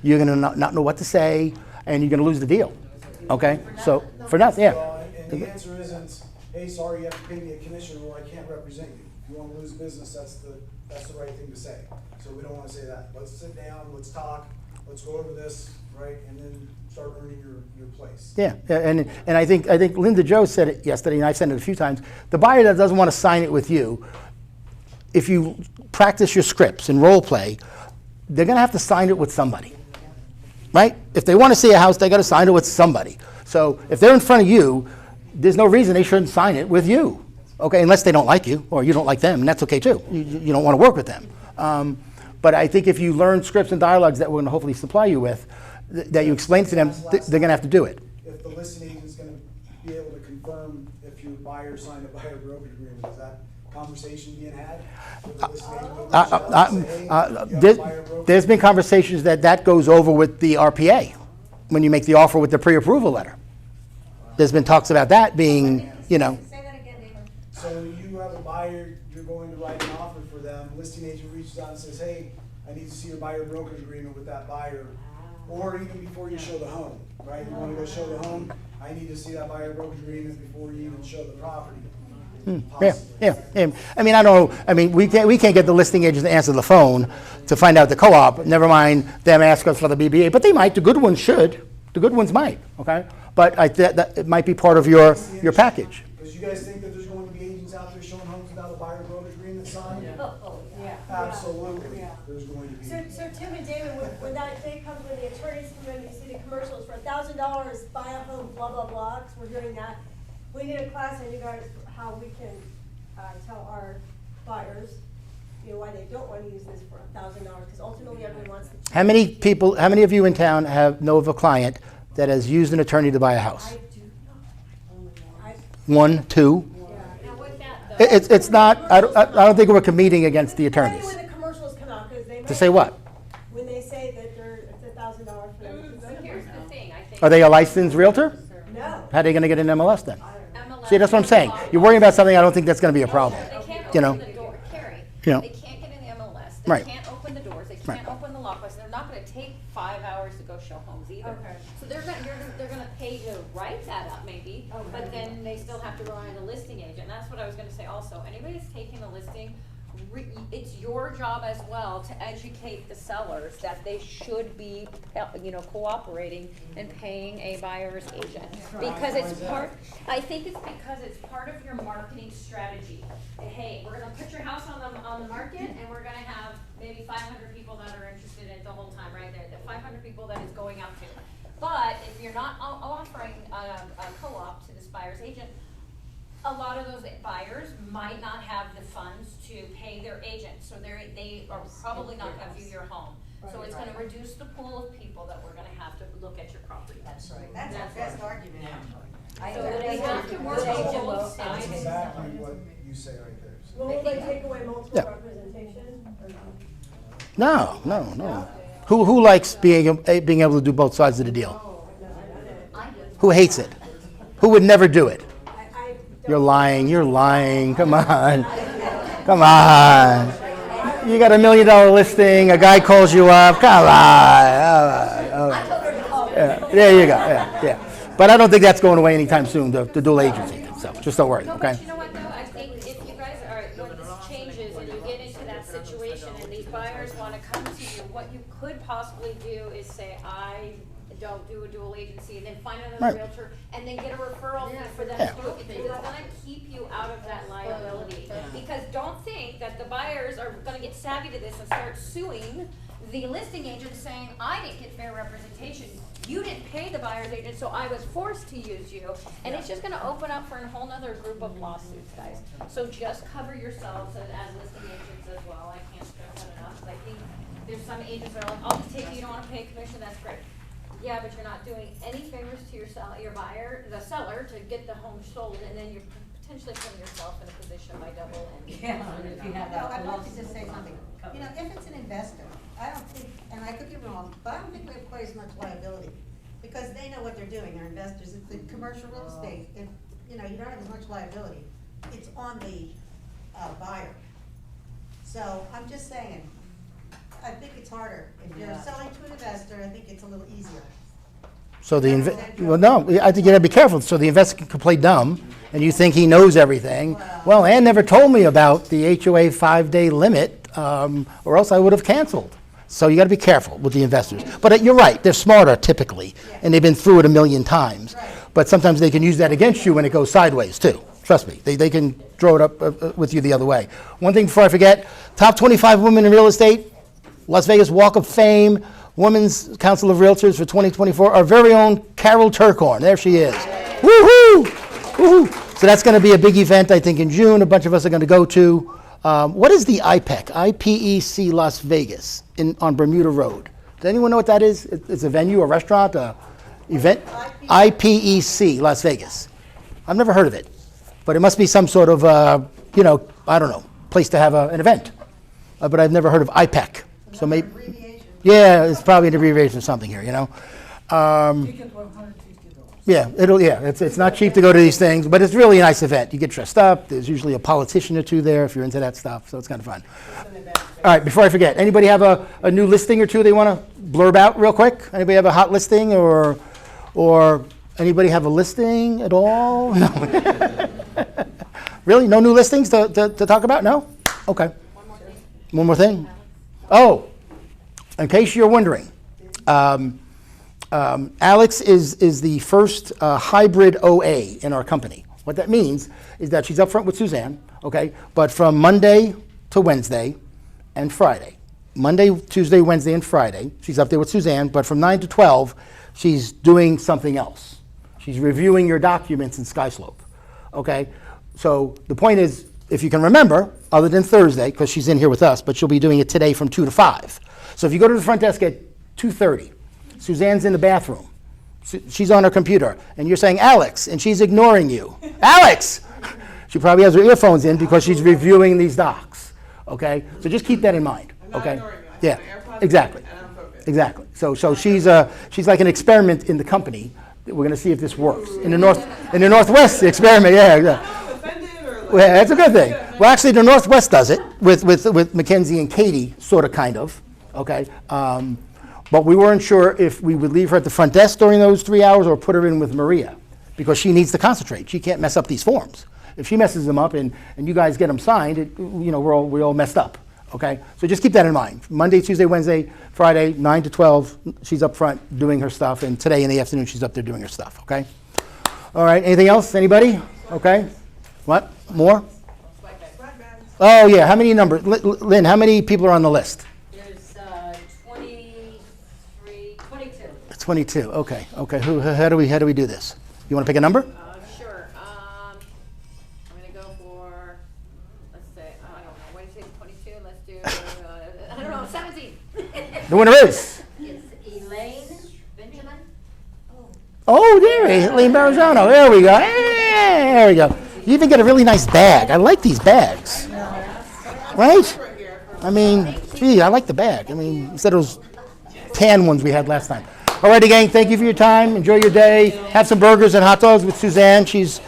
You're going to not know what to say, and you're going to lose the deal. Okay, so for nothing, yeah. And the answer isn't, hey, sorry, you have to pay me a commission or I can't represent you. If you want to lose business, that's the right thing to say. So we don't want to say that. Let's sit down, let's talk, let's go over this, right, and then start earning your place. Yeah, and I think Linda Jo said it yesterday, and I've said it a few times. The buyer that doesn't want to sign it with you, if you practice your scripts and role play, they're going to have to sign it with somebody. Right? If they want to see a house, they got to sign it with somebody. So if they're in front of you, there's no reason they shouldn't sign it with you. Okay, unless they don't like you or you don't like them, and that's okay too. You don't want to work with them. But I think if you learn scripts and dialogues that we're going to hopefully supply you with, that you explain to them, they're going to have to do it. If the listing agent's going to be able to confirm if your buyer signed a buyer brokerage agreement, is that conversation being had? There's been conversations that goes over with the RPA when you make the offer with the pre-approval letter. There's been talks about that being, you know. Say that again, David. So you have a buyer, you're going to write an offer for them, listing agent reaches out and says, hey, I need to see your buyer brokerage agreement with that buyer. Or even before you show the home, right? You want to go show the home, I need to see that buyer brokerage agreement before you even show the property. Yeah. I mean, I don't know. I mean, we can't get the listing agent to answer the phone to find out the co-op. Never mind them ask us for the BBA, but they might. The good ones should. The good ones might. Okay, but that it might be part of your package. Because you guys think that there's going to be agents out there showing homes without a buyer brokerage agreement signed? Yeah. Absolutely. There's going to be. So Tim and David, when that day comes when the attorneys come in, you see the commercials for $1,000, buy a home, blah, blah, blah, 'cause we're doing that. We need a class on you guys, how we can tell our buyers, you know, why they don't want to use this for $1,000, because ultimately everyone wants the. How many of you in town know of a client that has used an attorney to buy a house? I do not. 1, 2. Now with that though. It's not, I don't think we're competing against the Maybe attorneys. when the commercials come out, because they To might- say what? When they say that it's $1,000 for them. So here's the thing, I think. Are they a licensed realtor? No. How are they going to get an MLS then? MLS See, that's what I'm saying. You're worrying about something I don't think that's going to be a problem. They can't You know? open the door, Carrie. You know. They can't get in the MLS. Right. They can't open the doors. They Right. can't open the lockbox. They're not gonna take 5 hours to go show homes either. Okay. So they're gonna pay to write that up maybe, but then they still have to rely on the listing agent. That's what I was gonna say also. Anybody that's taking a listing, it's your job as well to educate the sellers that they should be, cooperating and paying a buyer's agent. Because it's I think it's because it's part of your marketing strategy. Hey, we're gonna put your house on the market and we're gonna have maybe 500 people that are interested in it the whole time, right there, the 500 people that it's going out to. But if you're not offering a co-op to this buyer's agent, a lot of those buyers might not have the funds to pay their agent, so they are probably not gonna view your home. So it's gonna reduce the pool of people that we're gonna have to look at your property. That's right. That's our best argument. So they have to work on both sides. That's exactly what you say right there. So. Will they take away multiple Yeah. representation? Or No. Who likes being able to do both sides of the deal? I Who hates it? Who would never do it? don't. You're lying. Come on. Come on. You got $1 million listing, a guy calls you up. Come on. Yeah, there you go. Yeah. But I don't think that's going away anytime soon, the dual agency. So just don't worry, No, okay? but you know what though, I think if you guys are, when this changes and you get into that situation and these buyers wanna come to you, what you could possibly do is say, I don't do a dual agency, and then find another Right. realtor, and then get a referral fee for them Yeah. to do it, because it's gonna keep you out of that liability. Because don't think that the buyers are gonna get savvy to this and start suing the listing agent saying, I didn't get fair representation. You didn't pay the buyer's agent, so I was forced to use you. And it's just gonna open up for a whole nother group of lawsuits, guys. So just cover yourselves as listing agents as well. I can't stress that enough. I think there's some agents that are like, I'll just take you don't wanna pay a commission, that's great. Yeah, but you're not doing any favors to your buyer, the seller, to get the home sold, and then you're potentially putting yourself in a position by double and. Yeah, if you have that. I'd like to just say something. You know, if it's an investor, I don't think, and I could be wrong, but I don't think we have quite as much liability. Because they know what they're doing, they're investors, it's the commercial real estate, if, you don't have as much liability. It's on the, buyer. So, I'm just saying, I think it's harder. If you're selling to an investor, I think it's a little easier. So I think you gotta be careful. So the investor can play dumb, and you think he knows everything. Well, Ann never told me about the HOA 5-day limit, or else I would have canceled. So you gotta be careful with the investors. But you're right, they're smarter typically, and they've been through it 1,000,000 times. But sometimes they can use that against you when it goes sideways too. Trust me, they can throw it up with you the other way. One thing before I forget, top 25 women in real estate, Las Vegas Walk of Fame, Women's Council of Realtors for 2024, our very own Carol Turkhorn. There she is. Woohoo! Woohoo! So that's going to be a big event, I think, in June. A bunch of us are going to go to. What is the IPEC? IPEC Las Vegas on Bermuda Road. Does anyone know what that is? It's a venue, a restaurant, a event? IPEC Las Vegas. I've never heard of it, but it must be some sort of, I don't know, place to have an event. But I've never heard of IPEC. So maybe, yeah, it's probably an abbreviation of something here, Ticket $150. It's not cheap to go to these things, but it's really a nice event. You get dressed up. There's usually a politician or two there if you're into that stuff, so it's kind of fun. All right, before I forget, anybody have a new listing or two they want to blurb out real quick? Anybody have a hot listing or anybody have a listing at all? No. Really? No new listings to talk about? No? Okay. One more thing. Oh, in case you're wondering, Alex is the first hybrid OA in our company. What that means is that she's up front with Suzanne, okay, but from Monday to Wednesday and Friday. Monday, Tuesday, Wednesday, and Friday, she's up there with Suzanne, but from 9 to 12, she's doing something else. She's reviewing your documents in SkySlope, okay? So the point is, if you can remember, other than Thursday, because she's in here with us, but she'll be doing it today from 2 to 5. So if you go to the front desk at 2:30, Suzanne's in the bathroom She's on her computer, and you're saying, Alex, and she's ignoring you. Alex! She probably has her earphones in because she's reviewing these docs, okay? So just keep that in mind, okay? Yeah, exactly. Exactly. So she's like an experiment in the company. We're gonna see if this works. In the Northwest, the experiment, yeah. Well, that's a good thing. Well, actually, the Northwest does it with Mackenzie and Katie, sort of, kind of, okay? But we weren't sure if we would leave her at the front desk during those 3 hours or put her in with Maria, because she needs to concentrate. She can't mess up these forms. If she messes them up and you guys get them signed, we're all messed up, okay? So just keep that in mind. Monday, Tuesday, Wednesday, Friday, 9 to 12, she's up front doing her stuff, and today in the afternoon, she's up there doing her stuff, okay? All right, anything else, anybody? Okay? What, more? Oh, yeah, how many numbers? Lynn, how many people are on the list? There's 22. 22, okay. How do we do this? You want to pick a number? Sure. I'm gonna go for, let's say, I don't know, what do you say, 22? Let's do, I don't know, 17. The winner is? It's Elaine Benjamin. Oh, there he is, Elaine Barazano. There we go. Hey, there we go. You even get a really nice bag. I like these bags. Right? I mean, gee, I like the bag. I mean, instead of those tan ones we had last time. All righty, gang, thank you for your time. Enjoy your day. Have some burgers and hot dogs with Suzanne. She's